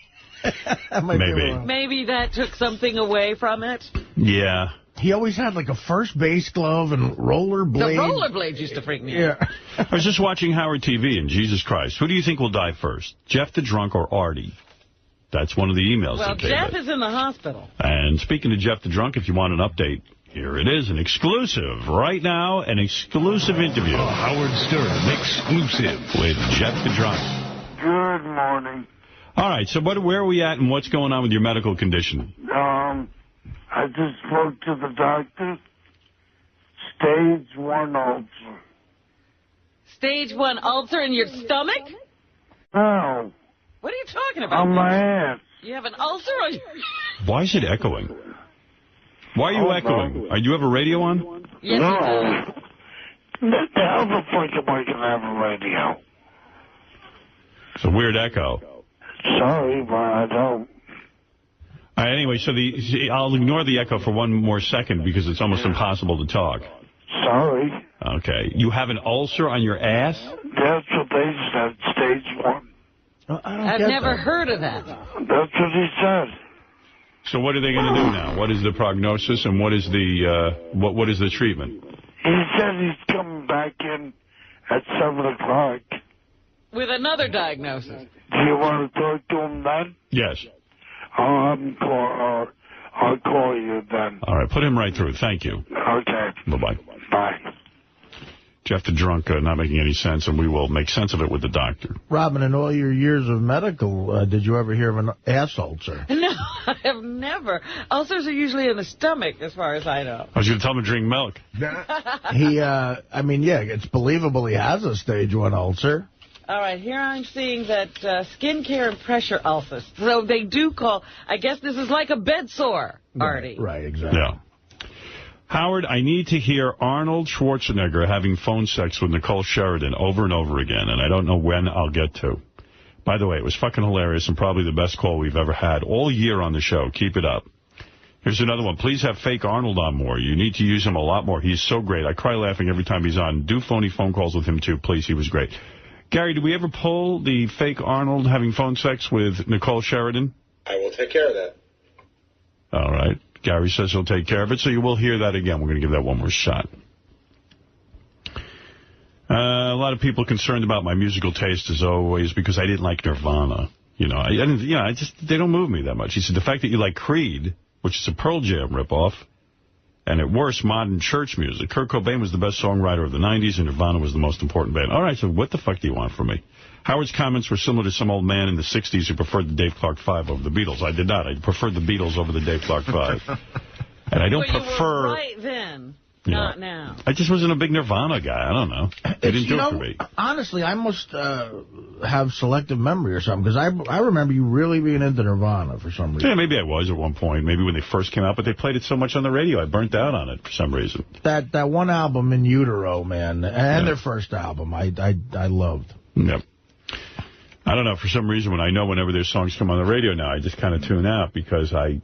Maybe that took something away from it. Yeah. He always had like a first base glove and rollerblades. The rollerblades used to freak me out. I was just watching Howard TV, and Jesus Christ, who do you think will die first, Jeff the Drunk or Artie? That's one of the emails that came in. Jeff is in the hospital. And speaking of Jeff the Drunk, if you want an update, here it is, an exclusive. Right now, an exclusive interview. Howard Stern exclusive with Jeff the Drunk. Good morning. All right, so where are we at and what's going on with your medical condition? I just spoke to the doctor. Stage 1 ulcer. Stage 1 ulcer in your stomach? No. What are you talking about? On my ass. You have an ulcer on your... Why is it echoing? Why are you echoing? Do you have a radio on? Yes, no. The hell the fuck am I going to have a radio? It's a weird echo. Sorry, but I don't. All right, anyway, so I'll ignore the echo for one more second because it's almost impossible to talk. Sorry. Okay. You have an ulcer on your ass? That's what they said, stage 1. I've never heard of that. That's what he said. So what are they going to do now? What is the prognosis and what is the what is the treatment? He said he's coming back in at 7 o'clock. With another diagnosis. Do you want to talk to him then? Yes. I'll call you then. All right, put him right through. Thank you. Okay. Bye-bye. Bye. Jeff the Drunk, not making any sense, and we will make sense of it with the doctor. Robin, in all your years of medical, did you ever hear of an ass ulcer? No, I have never. Ulcers are usually in the stomach, as far as I know. I was going to tell him to drink milk. It's believable he has a stage 1 ulcer. All right, here I'm seeing that skin care and pressure ulcers. So they do call, I guess this is like a bed sore, Artie. Right, exactly. Yeah. Howard, I need to hear Arnold Schwarzenegger having phone sex with Nicole Sheridan over and over again, and I don't know when I'll get to. By the way, it was fucking hilarious and probably the best call we've ever had all year on the show. Keep it up. Here's another one. Please have fake Arnold on more. You need to use him a lot more. He's so great. I cry laughing every time he's on. Do phony phone calls with him, too, please. He was great. Gary, did we ever pull the fake Arnold having phone sex with Nicole Sheridan? I will take care of that. All right. Gary says he'll take care of it, so you will hear that again. We're going to give that one more shot. A lot of people concerned about my musical taste, as always, because I didn't like Nirvana. They don't move me that much. He said, the fact that you like Creed, which is a Pearl Jam ripoff, and at worst, modern church music. Kurt Cobain was the best songwriter of the 90s, and Nirvana was the most important band. All right, so what the fuck do you want from me? Howard's comments were similar to some old man in the 60s who preferred the Dave Clark 5 over the Beatles. I did not. I preferred the Beatles over the Dave Clark 5. And I don't prefer... You were right then, not now. I just wasn't a big Nirvana guy. I don't know. It didn't do it for me. Honestly, I must have selective memory or something, because I remember you really being into Nirvana for some reason. Yeah, maybe I was at one point. Maybe when they first came out, but they played it so much on the radio, I burnt out on it for some reason. That one album, In Utero, man, and their first album, I loved. Yep. I don't know, for some reason, whenever their songs come on the radio now, I just kind of tune out because I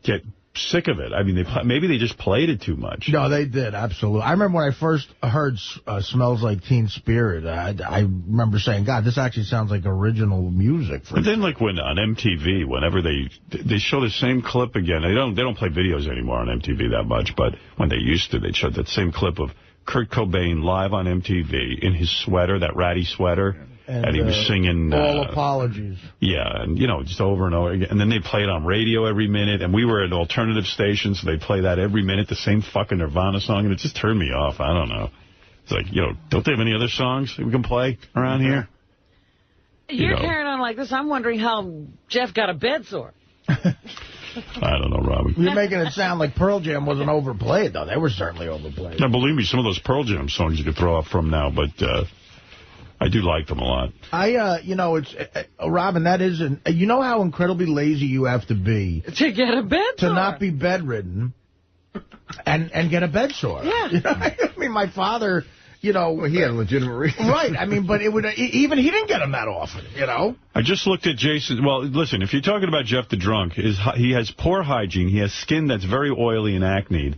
get sick of it. I mean, maybe they just played it too much. No, they did, absolutely. I remember when I first heard Smells Like Teen Spirit, I remember saying, God, this actually sounds like original music. But then, like, when on MTV, whenever they show the same clip again, they don't play videos anymore on MTV that much, but when they used to, they'd show that same clip of Kurt Cobain live on MTV in his sweater, that ratty sweater. And he was singing... All Apologies. Yeah, and, just over and over again. And then they play it on radio every minute. And we were an alternative station, so they play that every minute, the same fucking Nirvana song. And it just turned me off. I don't know. It's like, don't they have any other songs we can play around here? You're carrying on like this. I'm wondering how Jeff got a bed sore. I don't know, Robin. You're making it sound like Pearl Jam wasn't overplayed, though. They were certainly overplayed. Now, believe me, some of those Pearl Jam songs you could throw up from now, but... I do like them a lot. It's Robin, that isn't... You know how incredibly lazy you have to be... To get a bed sore. To not be bedridden and get a bed sore. Yeah. You know, I mean, my father... well, he had a legitimate reason. Right. I mean, but it would even he didn't get him that often, I just looked at Jason. Well, listen, if you're talking about Jeff the Drunk, he has poor hygiene. He has skin that's very oily and acneed.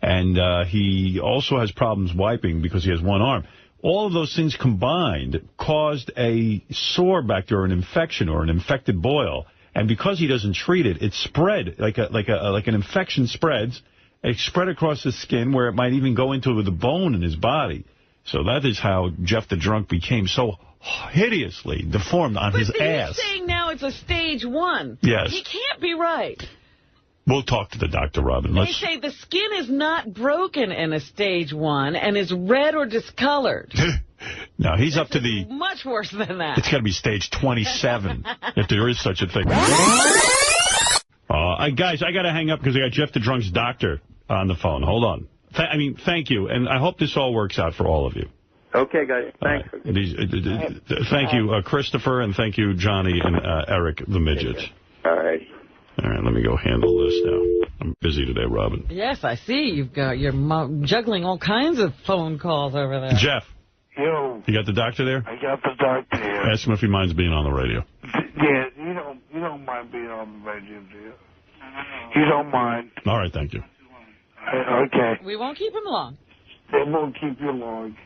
And he also has problems wiping because he has one arm. All of those things combined caused a sore back there, or an infection or an infected boil. And because he doesn't treat it, it spread like an infection spreads. It spread across his skin where it might even go into the bone in his body. So that is how Jeff the Drunk became so hideously deformed on his ass. But you're saying now it's a stage 1. Yes. He can't be right. We'll talk to the doctor, Robin. They say the skin is not broken in a stage 1 and is red or discolored. No, he's up to the... Much worse than that. It's got to be stage 27, if there is such a thing. Guys, I got to hang up because I got Jeff the Drunk's doctor on the phone. Hold on. Thank you, and I hope this all works out for all of you. Okay, guys. Thanks. Thank you, Christopher, and thank you, Johnny and Eric the Midget. All right. All right, let me go handle this now. I'm busy today, Robin. Yes, I see. You're juggling all kinds of phone calls over there. Jeff. Yo. You got the doctor there? I got the doctor here. Ask him if he minds being on the radio. Yeah, you don't mind being on the radio, do you? You don't mind. All right, thank you. Okay. We won't keep him long. They won't keep you long.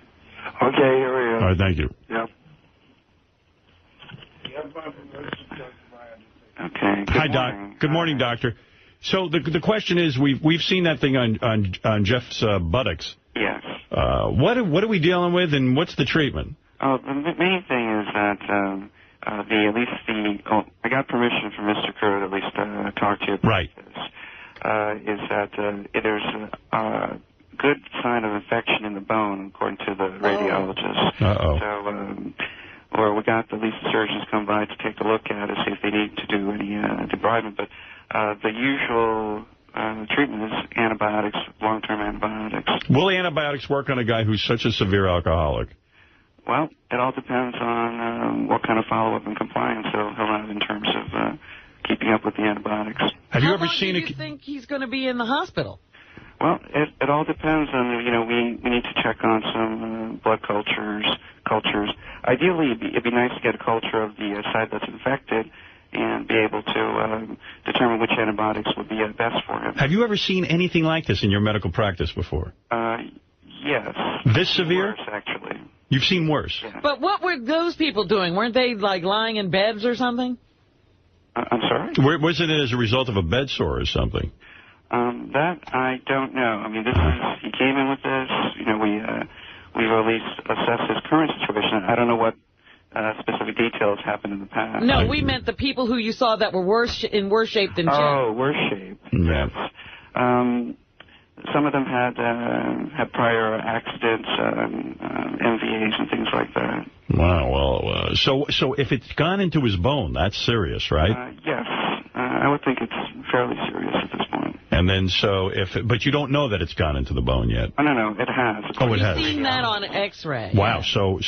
Okay, here we are. All right, thank you. Yep. Okay. Hi, Doc. Good morning, doctor. So the question is, we've seen that thing on Jeff's buttocks. Yes. What are we dealing with, and what's the treatment? The main thing is that I got permission from Mr. Curro to at least talk to you about this. Is that there's a good sign of infection in the bone, according to the radiologist. So, or we got at least the surgeons come by to take a look at it, see if they need to do any debridement. But the usual treatment is antibiotics, long-term antibiotics. Will antibiotics work on a guy who's such a severe alcoholic? Well, it all depends on what kind of follow-up and compliance he'll have in terms of keeping up with the antibiotics. Have you ever seen do you think he's going to be in the hospital? Well, it all depends on, we need to check on some blood cultures. Ideally, it'd be nice to get a culture of the side that's infected and be able to determine which antibiotics would be best for him. Have you ever seen anything like this in your medical practice before? Yes. This severe? Worse, actually. You've seen worse? Yeah. But what were those people doing? Weren't they, lying in beds or something? I'm sorry? Wasn't it as a result of a bed sore or something? That I don't know. I mean, he came in with this. We at least assessed his current situation. I don't know what specific details happened in the past. No, we meant the people who you saw that were in worse shape than Jeff. Oh, worse shape. Yeah. Some of them had prior accidents, MVAs and things like that. Wow. Well, so if it's gone into his bone, that's serious, right? Yes. I would think it's fairly serious at this point. And then but you don't know that it's gone into the bone yet. Oh, no, it has. Oh, it has. You've seen that on X-ray. Wow. So.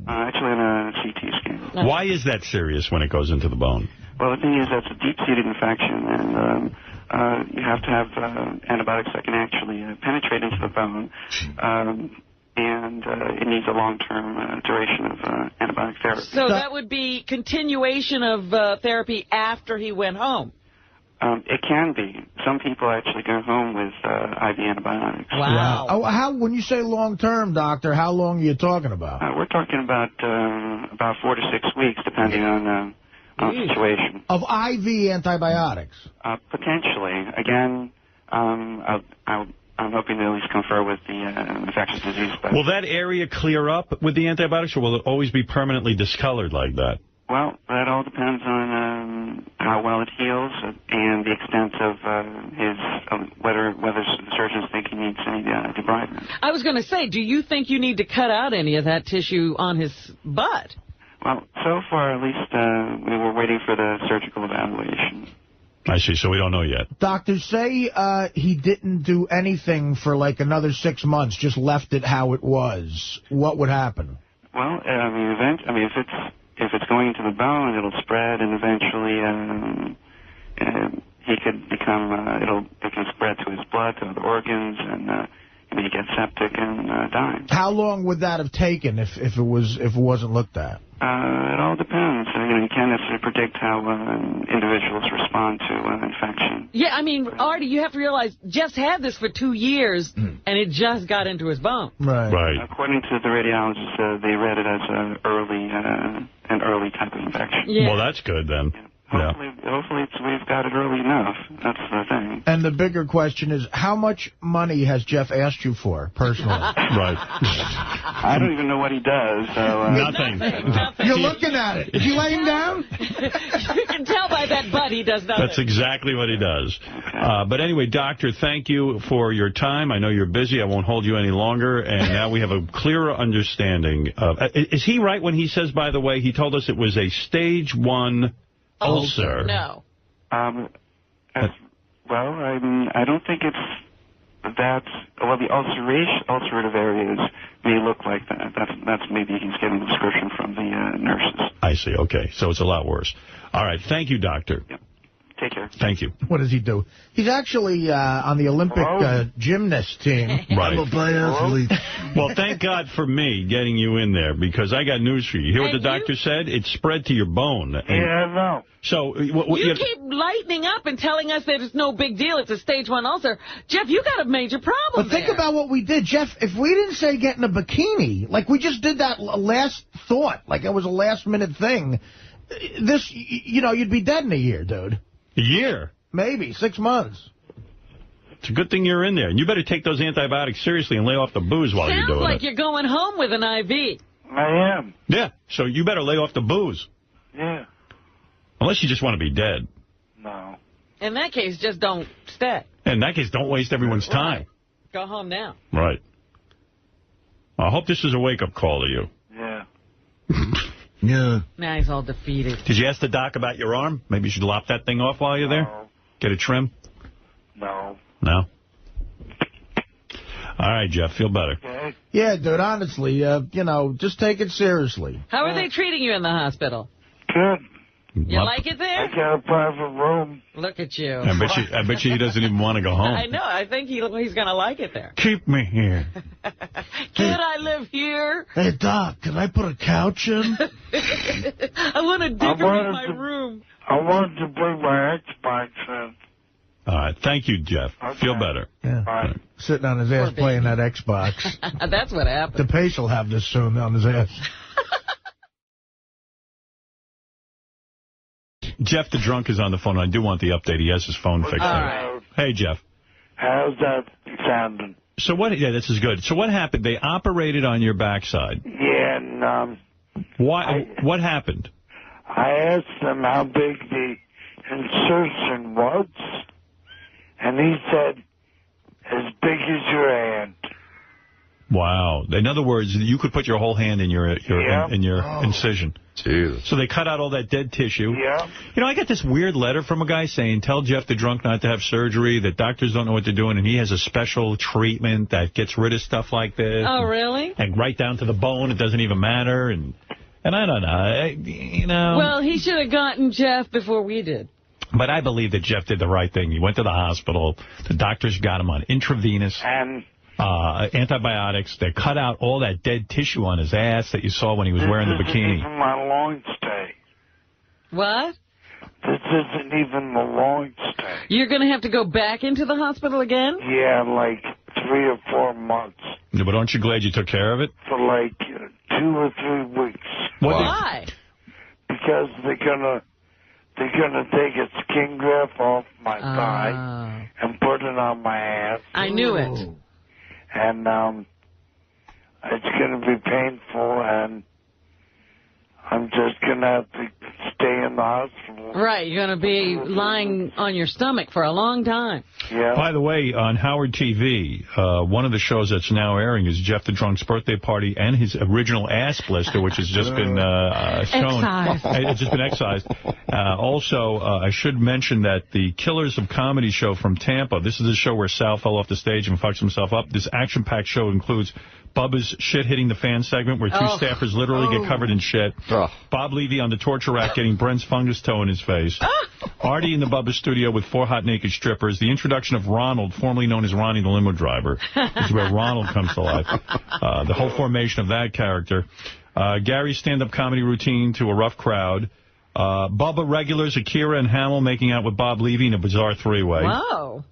Actually, on a CT scan. Why is that serious when it goes into the bone? Well, the thing is, that's a deep-seated infection, and you have to have antibiotics that can actually penetrate into the bone, and it needs a long-term duration of antibiotic therapy. So that would be continuation of therapy after he went home? It can be. Some people actually go home with IV antibiotics. Wow. Oh, when you say long-term, doctor, how long are you talking about? We're talking about 4 to 6 weeks, depending on situation. Of IV antibiotics? Potentially. Again, I'm hoping to at least confer with the infectious disease specialist. Will that area clear up with the antibiotics, or will it always be permanently discolored like that? Well, that all depends on how well it heals and the extent of whether the surgeons think he needs any debridement. I was going to say, do you think you need to cut out any of that tissue on his butt? Well, so far, at least, we were waiting for the surgical evaluation. I see, so we don't know yet. Doctor, say he didn't do anything for another 6 months, just left it how it was. What would happen? Well, if it's going into the bone, it'll spread, and eventually he could become. It can spread to his blood, to other organs, and he gets septic and die. How long would that have taken if it wasn't looked at? It all depends. You can't necessarily predict how individuals respond to infection. Yeah, I mean, Artie, you have to realize Jeff's had this for 2 years, and it just got into his bone. Right. According to the radiologist, they read it as an early type of infection. Yeah. Well, that's good then. Hopefully we've got it early enough. That's the thing. And the bigger question is, how much money has Jeff asked you for, personally? Right. I don't even know what he does. So Nothing. You're looking at it. Is he laying down? You can tell by that butt he does nothing. That's exactly what he does. But anyway, Doctor, thank you for your time. I know you're busy. I won't hold you any longer. And now we have a clearer understanding of... is he right when he says, by the way, he told us it was a stage 1... ulcer? No. I don't think it's that. Well, the ulcerative areas may look like that. That's maybe he's getting a description from the nurses. I see. Okay. So it's a lot worse. All right. Thank you, Doctor. Yep. Take care. Thank you. What does he do? He's actually on the Olympic gymnast team. Right. I'm a biathlete. Well, thank God for me getting you in there, because I got news for you. You hear what the doctor said? It spread to your bone. And yeah, I know. So you keep lightening up and telling us that it's no big deal. It's a stage 1 ulcer. Jeff, you got a major problem. But think about what we did, Jeff. If we didn't say get in a bikini, like we just did that last thought, like it was a last-minute thing, this, you'd be dead in a year, dude. A year? Maybe 6 months. It's a good thing you're in there. And you better take those antibiotics seriously and lay off the booze while you're doing it. Sounds like you're going home with an IV. I am. Yeah, so you better lay off the booze. Yeah. Unless you just want to be dead. No. In that case, just don't stay. In that case, don't waste everyone's time. Go home now. Right. I hope this is a wake-up call to you. Yeah. Yeah. Now he's all defeated. Did you ask the doc about your arm? Maybe you should lop that thing off while you're there? Get a trim? No. No? All right, Jeff, feel better. Okay. Yeah, dude, honestly, just take it seriously. How are they treating you in the hospital? Good. You like it there? I got a private room. Look at you. I bet you he doesn't even want to go home. I know. I think he's going to like it there. Keep me here. Can I live here? Hey, Doc, can I put a couch in? I want to decorate my room. I wanted to bring my Xbox in. All right. Thank you, Jeff. Okay. Feel better. Yeah. All right. Sitting on his ass playing that Xbox. That's what happened. DePace will have this soon on his ass. Jeff the drunk is on the phone. I do want the update. He has his phone fixed. All right. Hey, Jeff. How's that sounding? So what? Yeah, this is good. So what happened? They operated on your backside. Yeah, and Why? What happened? I asked him how big the insertion was, and he said, as big as your hand. Wow. In other words, you could put your whole hand in your incision. Jesus. So they cut out all that dead tissue. Yeah. I got this weird letter from a guy saying, tell Jeff the drunk not to have surgery, that doctors don't know what they're doing, and he has a special treatment that gets rid of stuff like this. Oh, really? And right down to the bone, it doesn't even matter. And I don't know. Well, he should have gotten Jeff before we did. But I believe that Jeff did the right thing. He went to the hospital. The doctors got him on intravenous And antibiotics. They cut out all that dead tissue on his ass that you saw when he was wearing the bikini. This isn't my long stay. What? This isn't even the long stay. You're going to have to go back into the hospital again? Yeah, like 3 or 4 months. Yeah, but aren't you glad you took care of it? For like 2 or 3 weeks. Why? Because they're gonna take a skin graft off my thigh and put it on my ass. I knew it. And it's going to be painful, and I'm just going to have to stay in the hospital. Right, you're going to be lying on your stomach for a long time. Yeah. By the way, on Howard TV, one of the shows that's now airing is Jeff the Drunk's birthday party and his original ass blister, which has just been shown. Excised. It's just been excised. Also, I should mention that the Killers of Comedy show from Tampa, this is the show where Sal fell off the stage and fucks himself up. This action-packed show includes Bubba's shit hitting the fan segment where two staffers literally get covered in shit. Bob Levy on the torture rack getting Brent's fungus toe in his face. Artie in the Bubba studio with 4 hot naked strippers. The introduction of Ronald, formerly known as Ronnie the limo driver. This is where Ronald comes to life. The whole formation of that character. Gary's stand-up comedy routine to a rough crowd. Bubba regulars Akira and Hamill making out with Bob Levy in a bizarre three-way. Wow.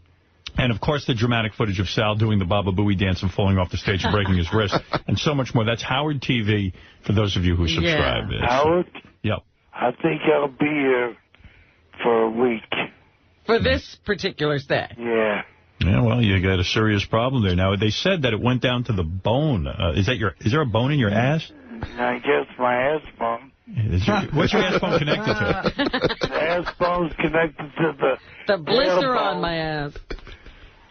And, of course, the dramatic footage of Sal doing the Baba Booey dance and falling off the stage and breaking his wrist. And so much more. That's Howard TV for those of you who subscribe. Yeah. Howard? Yep. I think I'll be here for a week. For this particular stay? Yeah. Yeah, well, you got a serious problem there. Now, they said that it went down to the bone. Is there a bone in your ass? I guess my ass bone. What's your ass bone connected to? The ass bone's connected to the blister on my ass.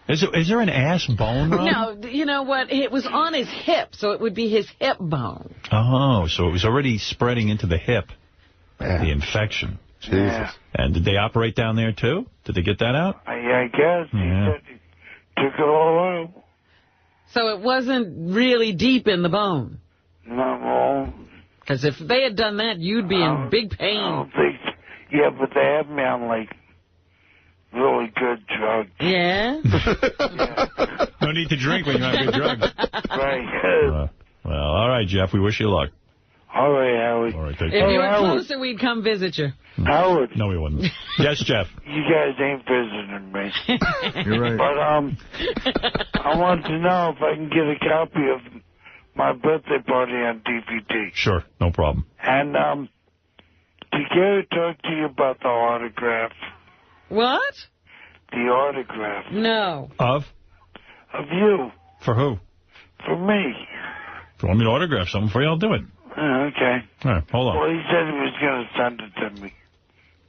Is there an ass bone, Rob? No, you know what? It was on his hip, so it would be his hip bone. Oh, so it was already spreading into the hip, the infection. Jesus. And did they operate down there, too? Did they get that out? I guess. Yeah. He took it all out. So it wasn't really deep in the bone? No. Because if they had done that, you'd be in big pain. I don't think, yeah, but they have me on, like, really good drugs. Yeah? No need to drink when you're on good drugs. Right. Well, all right, Jeff. We wish you luck. All right, Howard. All right, take If care. you were closer, we'd come visit you. Howard. No, we wouldn't. Yes, Jeff. You guys ain't visiting me. You're right. But I want to know if I can get a copy of my birthday party on DVD. Sure, no problem. And did Gary talk to you about the autograph? What? The autograph. No. Of you. For who? For me. If you want me to autograph something for you, I'll do it. Okay. All right, hold on. Well, he said he was going to send it to me.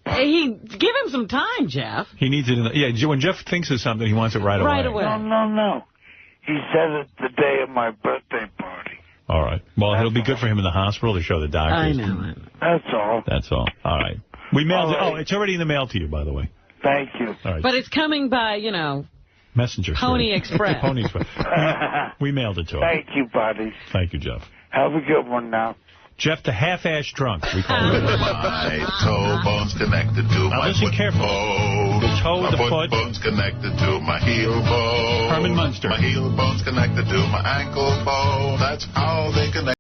Hey, give him some time, Jeff. He needs it. Yeah, when Jeff thinks of something, he wants it right away. Right away. No. He said it the day of my birthday party. All right. Well, it'll be good for him in the hospital to show the doctors. I know. That's all. That's all. All right. We mailed it. All right. Oh, it's already in the mail to you, by the way. Thank you. All right. But it's coming by, Messenger. Pony Express. Pony Express. We mailed it to him. Thank you, buddy. Thank you, Jeff. Have a good one now. Jeff the half-ass drunk, we call him. My toe bone's connected to now my listen foot careful. bone. The toe, my the foot. bone's connected to my heel bone. Herman Munster. My heel bone's connected to my ankle bone. That's how they connect.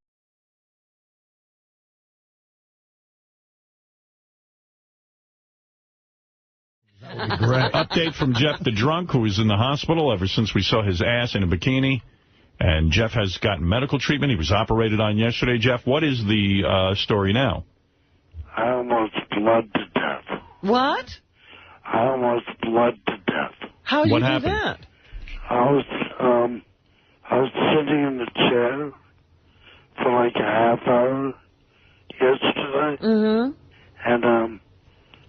Great. Update from Jeff the drunk, who is in the hospital ever since we saw his ass in a bikini. And Jeff has gotten medical treatment. He was operated on yesterday. Jeff, what is the story now? I almost bled to death. What? I almost bled to death. How did you do happened? that? I was sitting in the chair for like a half hour yesterday. Mm-hmm. And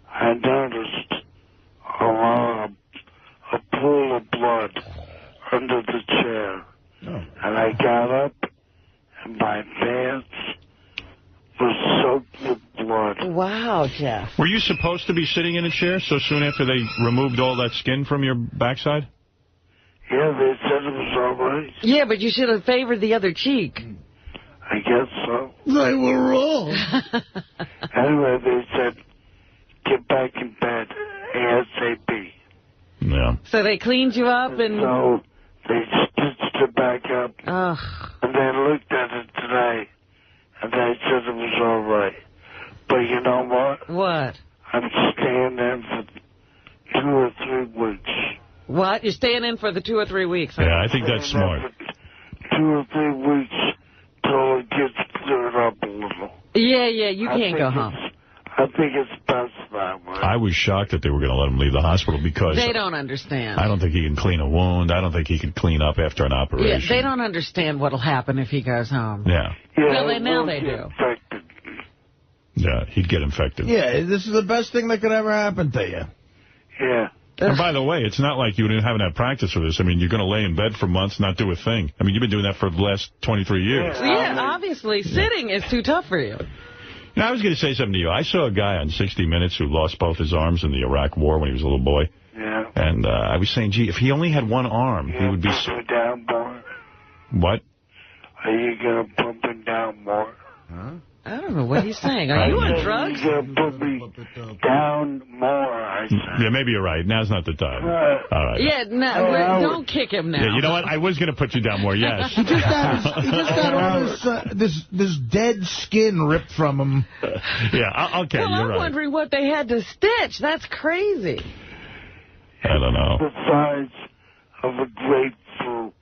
I noticed a pool of blood under the chair. Oh. And I got up, and my pants were soaked with blood. Wow, Jeff. Were you supposed to be sitting in a chair so soon after they removed all that skin from your backside? Yeah, they said it was all right. Yeah, but you should have favored the other cheek. I guess so. They were wrong. Anyway, they said, get back in bed ASAP. Yeah. So they cleaned you up and... So they stitched it back up. Ugh. And they looked at it today, and they said it was all right. But you know what? What? I'm staying in for 2 or 3 weeks. What? You're staying in for the 2 or 3 weeks? Huh? Yeah, I think that's smart. 2 or 3 weeks till it gets cleared up a little. Yeah, you can't go home. I think it's best that way. I was shocked that they were going to let him leave the hospital because... They don't understand. I don't think he can clean a wound. I don't think he can clean up after an Yeah, operation. they don't understand what'll happen if he goes home. Yeah. Well, now they do. Yeah, he'd get infected. Yeah, this is the best thing that could ever happen to you. Yeah. And by the way, it's not like you haven't had practice for this. I mean, you're going to lay in bed for months and not do a thing. I mean, you've been doing that for the last 23 years. Yeah, obviously, sitting is too tough for you. You know, I was going to say something to you. I saw a guy on 60 Minutes who lost both his arms in the Iraq War when he was a little boy. Yeah. And I was saying, gee, if he only had one arm, he would be... Down, boy. What? Are you going to pump it down more? Huh? I don't know what he's saying. Are you on drugs? You're going to put me down more, I said. Yeah, maybe you're right. Now's not the time. All right. Yeah, don't kick him now. Yeah, you know what? I was going to put you down more, yes. He just got all this dead skin ripped from him. Yeah, okay, well, you're I'm right. wondering what they had to stitch. That's crazy. I don't know. The size of a grapefruit.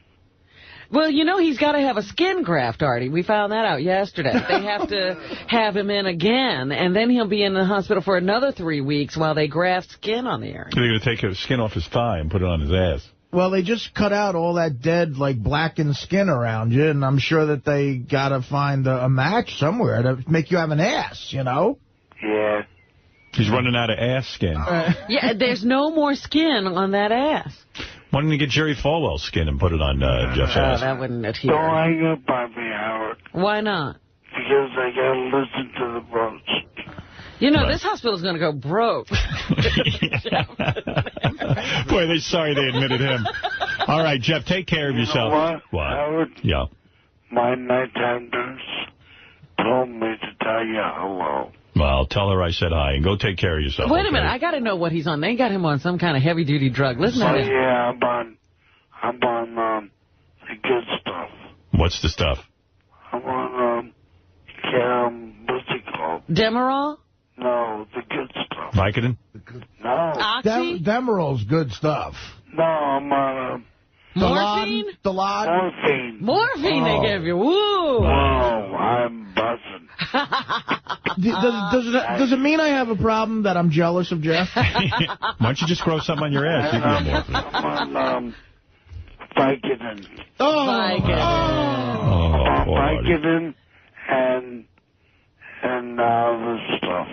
Well, you know, he's got to have a skin graft, Artie. We found that out yesterday. They have to have him in again, and then he'll be in the hospital for another 3 weeks while they graft skin on the area. They're going to take his skin off his thigh and put it on his ass. Well, they just cut out all that dead, like, blackened skin around you, and I'm sure that they got to find a match somewhere to make you have an ass, you know? Yeah. He's running out of ass skin. Yeah, there's no more skin on that ass. Why don't you get Jerry Falwell's skin and put it on Jeff's ass? That wouldn't adhere. Don't hang up on me, Howard. Why not? Because I got to listen to the votes. You know, this hospital's going to go broke. Boy, they're sorry they admitted him. All right, Jeff, take care of yourself. Know what, Howard? Yeah. My nighttime nurse told me to tell you hello. Well, tell her I said hi, and go take care of yourself. Wait a minute, I got to know what he's on. They got him on some kind of heavy-duty drug. Listen to this. Yeah, I'm on the good stuff. What's the stuff? I'm on, what's it called? Demerol? No, the good stuff. Vicodin? No. Oxy? Demerol's good stuff. No, I'm on, Morphine? Morphine. Morphine they gave you. Woo! Whoa, I'm buzzing. Does it mean I have a problem that I'm jealous of Jeff? Why don't you just grow something on your ass? You can get more. I'm on, Vicodin. Vicodin. Vicodin and this stuff.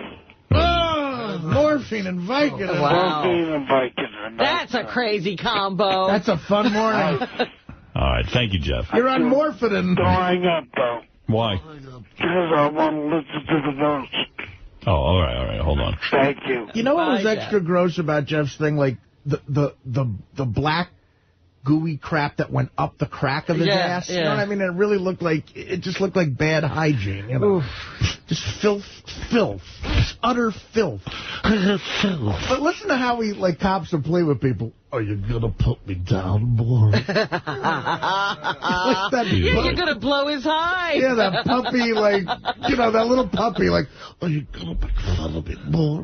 Morphine and Vicodin. Wow. Morphine and Vicodin. That's a crazy combo. That's a fun morning. All right, thank you, Jeff. You're on Morphine. Don't hang up, though. Why? Because I want to listen to the votes. Oh, all right, hold on. Thank you. You know what was extra gross about Jeff's thing? Like, the black gooey crap that went up the crack of his ass. You know what I mean? It just looked like bad hygiene, you know? Just filth. Just utter filth. But listen to how he, like, cops to play with people. Are you going to put me down, boy? You're going to blow his high. Yeah, that puppy, like, you know, that little puppy, like, are you going to make fun of me more?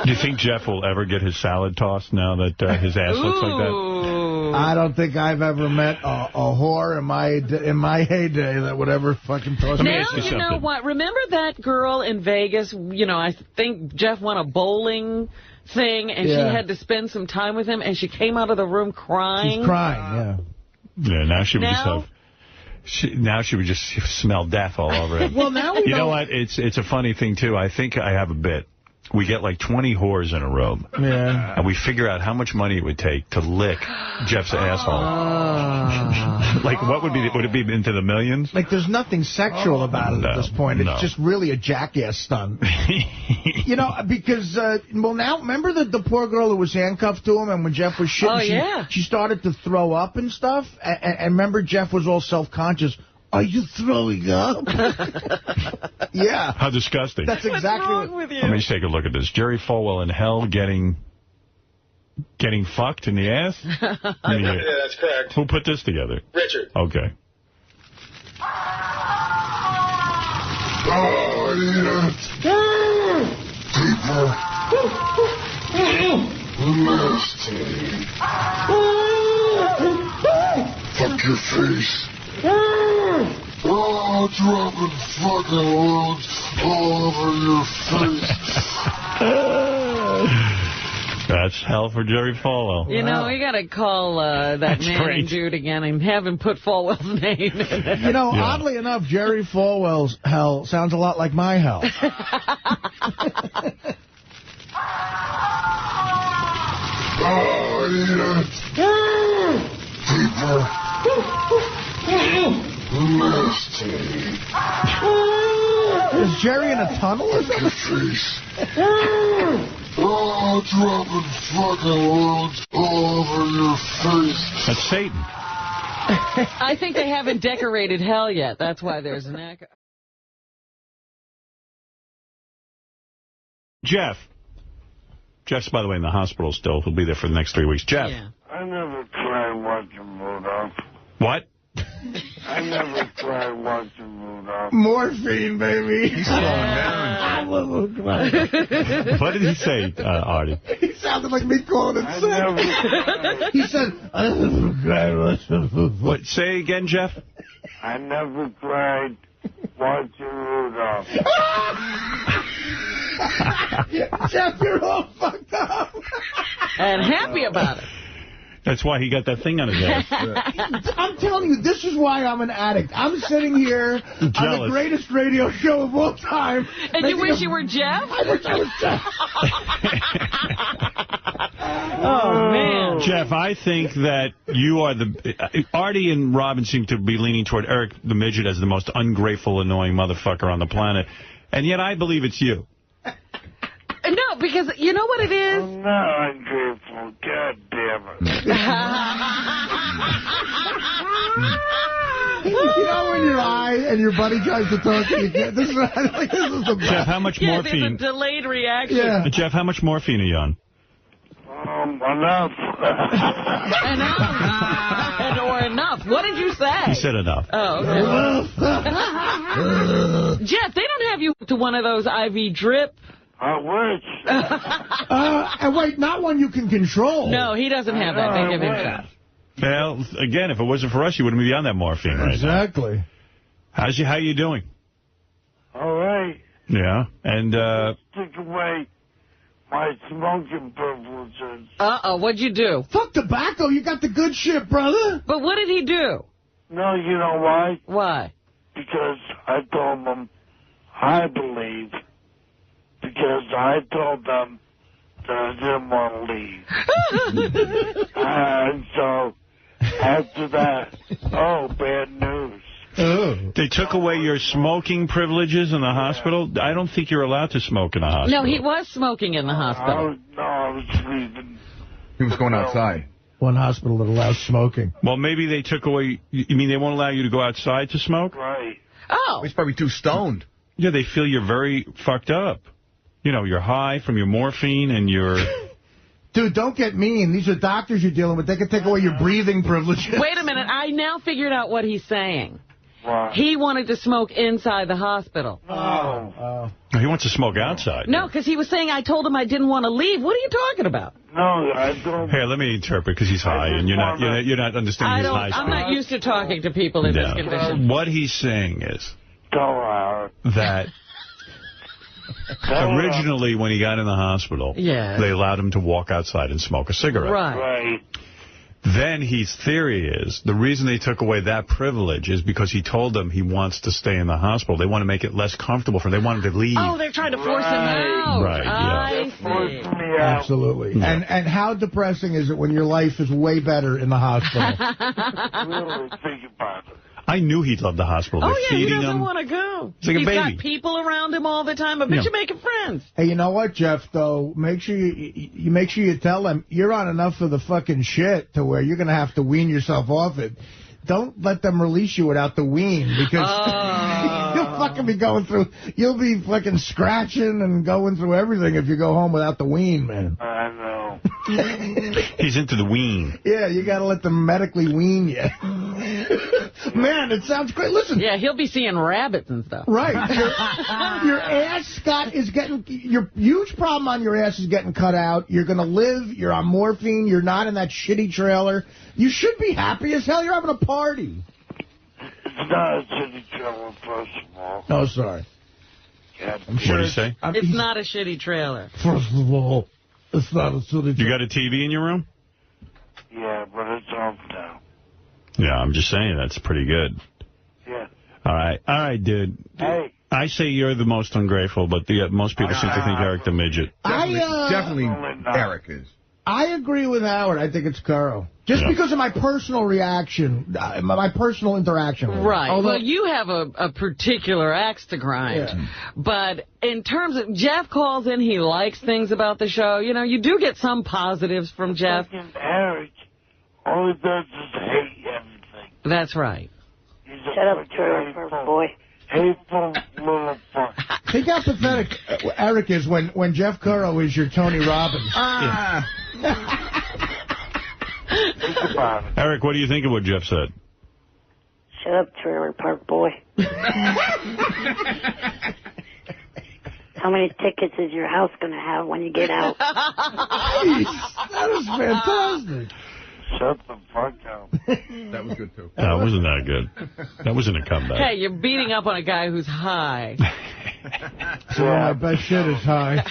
Do you think Jeff will ever get his salad tossed now that his ass looks like that? I don't think I've ever met a whore in my heyday that would ever fucking toss me. Now you know what? Remember that girl in Vegas? You know, I think Jeff won a bowling thing, and she had to spend some time with him, and she came out of the room crying. She's crying, Yeah, now she would just have... now she would just smell death all over it. Well, now we You know what? It's a funny thing, too. I think I have a bit. We get like 20 whores in a room. Yeah. And we figure out how much money it would take to lick Jeff's asshole. Like, what would it be into the millions? Like, there's nothing sexual about it at this point. It's just really a jackass stunt. You know, because, now, remember the poor girl who was handcuffed to him, and when Jeff was shitting, she started to throw up and stuff? And remember, Jeff was all self-conscious. Are you throwing up? Yeah. How disgusting. That's exactly What's wrong with you? Let me just take a look at this. Jerry Falwell in hell getting fucked in the ass? Yeah, that's correct. Who put this together? Richard. Okay. Fuck your face. Oh, dropping fucking loads all over your face. That's hell for Jerry Falwell. You know, we got to call that man great. and Jude again and have him put Falwell's name in it. You know, oddly enough, Jerry Falwell's hell sounds a lot like my hell. Is Jerry in a tunnel or something? Oh, dropping fucking loads all over your face. That's Satan. I think they haven't decorated hell yet. That's why there's an echo. Jeff's, by the way, in the hospital still. He'll be there for the next 3 weeks. Jeff. Yeah. I never tried watching Rudolph. What? I never tried watching Rudolph. Morphine, baby. He's slowing down. What did he say, Artie? He sounded like me calling it sick. He said, I never cried watching Rudolph. What? Say again, Jeff? I never tried watching Rudolph. Jeff, you're all fucked up. And happy about it. That's why he got that thing on his ass. I'm telling you, this is why I'm an addict. I'm sitting here on the greatest radio show of all time. And you wish you were Jeff? I wish I was Jeff. Oh, man. Jeff, I think that you are Artie and Robin seem to be leaning toward Eric the Midget as the most ungrateful, annoying motherfucker on the planet. And yet I believe it's you. No, because you know what it is? I'm not ungrateful. God damn it. You know when you're high and your buddy tries to talk to you? This is the best. Jeff, how much morphine? There's a delayed reaction. Yeah. Jeff, how much morphine are you on? Enough. Or enough. What did you say? He said enough. Oh, okay. Jeff, they don't have you to one of those IV drip. I wish. And wait, not one you can control. No, he doesn't have that. They give him shots. Well, again, if it wasn't for us, you wouldn't be on that morphine right now. Exactly. How you doing? All right. Yeah, and Take away my smoking privileges. What'd you do? Fuck tobacco. You got the good shit, brother. But what did he do? No, you know why? Why? Because I told them, I believe, because I told them that I didn't want to leave. And so, after that, bad news. They took away your smoking privileges in the hospital? I don't think you're allowed to smoke in the hospital. No, he was smoking in the hospital. I was leaving. He was going outside. One hospital that allows smoking. Well, maybe they took away... You mean they won't allow you to go outside to smoke? Right. Oh. He's probably too stoned. Yeah, they feel you're very fucked up. You know, you're high from your morphine and you're... Dude, don't get mean. These are doctors you're dealing with. They can take away your breathing privileges. Wait a minute. I now figured out what he's saying. What? He wanted to smoke inside the hospital. Oh. He wants to smoke outside. No, because he was saying I told him I didn't want to leave. What are you talking about? No, I don't. Here, let me interpret, because he's high, and you're not understanding his high speed. I'm not used to talking to people in this condition. What he's saying is that originally, when he got in the hospital, they allowed him to walk outside and smoke a cigarette. Right. Then his theory is the reason they took away that privilege is because he told them he wants to stay in the hospital. They want to make it less comfortable for him. They want him to leave. Oh, they're trying to force him out. Right, yeah. Forcing me out. Absolutely. Yeah. And how depressing is it when your life is way better in the hospital? Really think about it. I knew he'd love the hospital. They're he feeding doesn't him. want to go. He's like a baby. He's got people around him all the time. I bet you're making friends. Hey, you know what, Jeff, though? Make sure you tell them you're on enough of the fucking shit to where you're going to have to wean yourself off it. Don't let them release you without the wean, because you'll fucking be going through, you'll be fucking scratching and going through everything if you go home without the wean, man. I know. He's into the wean. Yeah, you got to let them medically wean you. Man, it sounds great. Listen. Yeah, he'll be seeing rabbits and stuff. Right. Your ass, Scott, is getting... Your huge problem on your ass is getting cut out. You're going to live. You're on morphine. You're not in that shitty trailer. You should be happy as hell. You're having a party. It's not a shitty trailer, first of all. Oh, sorry. God, what did he say? It's not a shitty trailer. First of all, it's not a shitty trailer. You got a TV in your room? Yeah, but it's off now. Yeah, I'm just saying that's pretty good. Yeah. All right, dude. Hey. I say you're the most ungrateful, but most people seem to think Eric the Midget. Definitely Eric is. I agree with Howard. I think it's Curro. Just because of my personal reaction, my personal interaction with him. Right. Although you have a particular axe to grind. Yeah. But in terms of, Jeff calls in, he likes things about the show. You know, you do get some positives from Jeff. Eric, all he does is hate everything. That's right. Shut up, trailer park boy. Hateful motherfucker. Think how pathetic Eric is when Jeff Curro is your Tony Robbins. Eric, what do you think of what Jeff said? Shut up, trailer park boy. How many tickets is your house going to have when you get out? That was fantastic. Shut the fuck up. That was good, too. No, it wasn't that good. That wasn't a comeback. Hey, you're beating up on a guy who's high. So my best shit is high.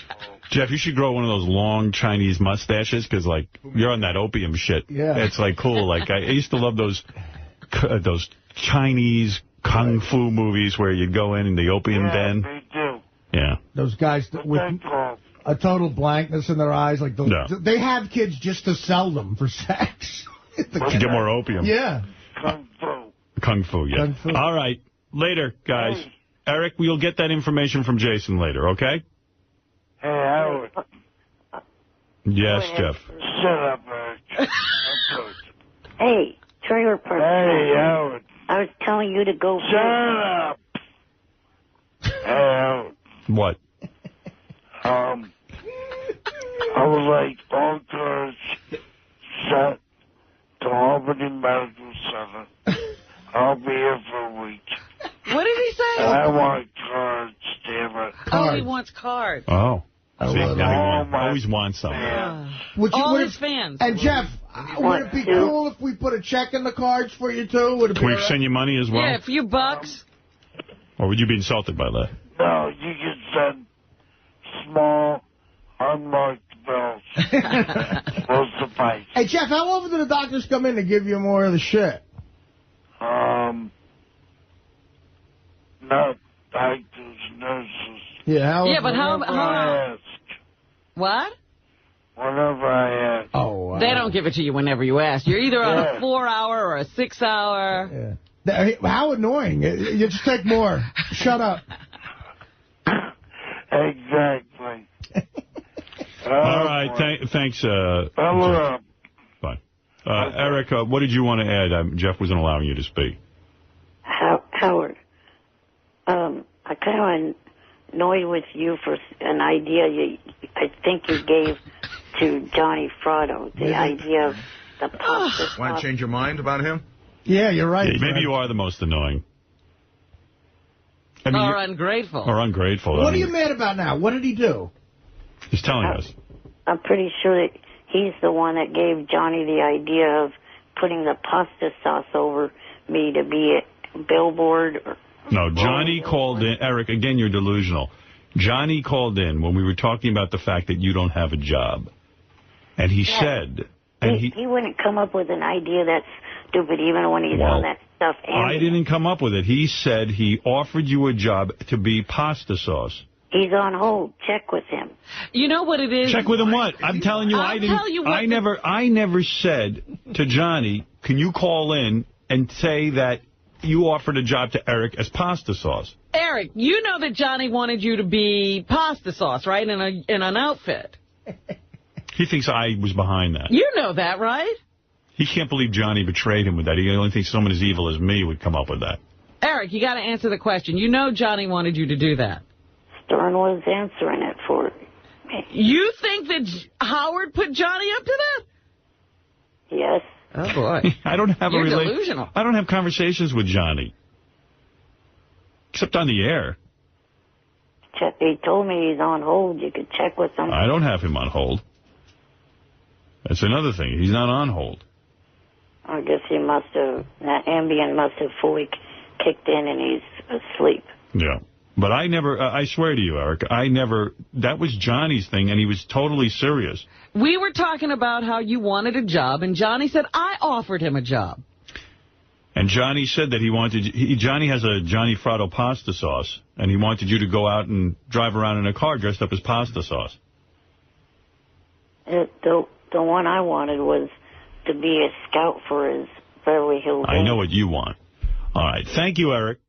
Jeff, you should grow one of those long Chinese mustaches, because, like, you're on that opium shit. Yeah. It's, like, cool. Like, I used to love those Chinese kung fu movies where you'd go in the opium den. They do. Yeah. Those guys with a total blankness in their eyes. Like those, they have kids just to sell them for sex. To get more opium. Yeah. Kung Kung fu, fu, yeah. Kung fu. All right. Later, guys. Hey. Eric, we'll get that information from Jason later, okay? Hey, Howard. Yes, Jeff. Shut up, Eric. Hey, trailer park Hey, boy. Howard. I was telling you to go. Shut up. Hey, Howard. What? I would like all cars sent to Albany Medical Center. I'll be here for a week. What did he say? I want cards, damn it. Oh, he wants cards. Oh. I See, love now that. he always wants something. All his fans. And Jeff, would it be cool if we put a check in the cards for you too? Would it be Can we all right? send you money as well? Yeah, a few bucks. Or would you be insulted by that? No, you can send small, unmarked bills. Will suffice. Hey Jeff, how often do the doctors come in to give you more of the shit? Not doctors, nurses. Yeah, but how? Whenever I ask. What? Whenever I ask. Oh, They don't give it to you whenever you ask. You're either on a 4-hour or a 6-hour. Yeah. How annoying. You just take more. Shut up. Exactly. All right. Thanks. Up. Fine. Eric, what did you want to add? Jeff wasn't allowing you to speak. Howard, I kind of annoyed with you for an idea I think you gave to Johnny Frotto, the idea of the pasta. Want to change your mind about him? Yeah, you're right. Yeah, maybe you are the most annoying. I mean, Or ungrateful. Or ungrateful. What are you mad about now? What did he do? He's telling us. I'm pretty sure that he's the one that gave Johnny the idea of putting the pasta sauce over me to be a billboard. No, Johnny called in. Eric, again, you're delusional. Johnny called in when we were talking about the fact that you don't have a job. And he said... And he wouldn't come up with an idea that's stupid even when he's on that stuff. I didn't come up with it. He said he offered you a job to be pasta sauce. He's on hold. Check with him. You know what it is? Check with him what? I'm telling you, I never said to Johnny, can you call in and say that you offered a job to Eric as pasta sauce? Eric, you know that Johnny wanted you to be pasta sauce, right, in an outfit. He thinks I was behind that. You know that, right? He can't believe Johnny betrayed him with that. He only thinks someone as evil as me would come up with that. Eric, you got to answer the question. You know Johnny wanted you to do that. Stern was answering it for me. You think that Howard put Johnny up to that? Yes. Oh, boy. I don't have You're delusional. I don't have conversations with Johnny. Except on the air. He told me he's on hold. You could check with him. I don't have him on hold. That's another thing. He's not on hold. I guess he must have, that Ambien must have fully kicked in and he's asleep. Yeah. But I never, I swear to you, Eric, that was Johnny's thing, and he was totally serious. We were talking about how you wanted a job, and Johnny said, I offered him a job. And Johnny said that Johnny has a Johnny Frotto pasta sauce, and he wanted you to go out and drive around in a car dressed up as pasta sauce. The one I wanted was to be a scout for his Beverly Hills. I know what you want. All right. Thank you, Eric.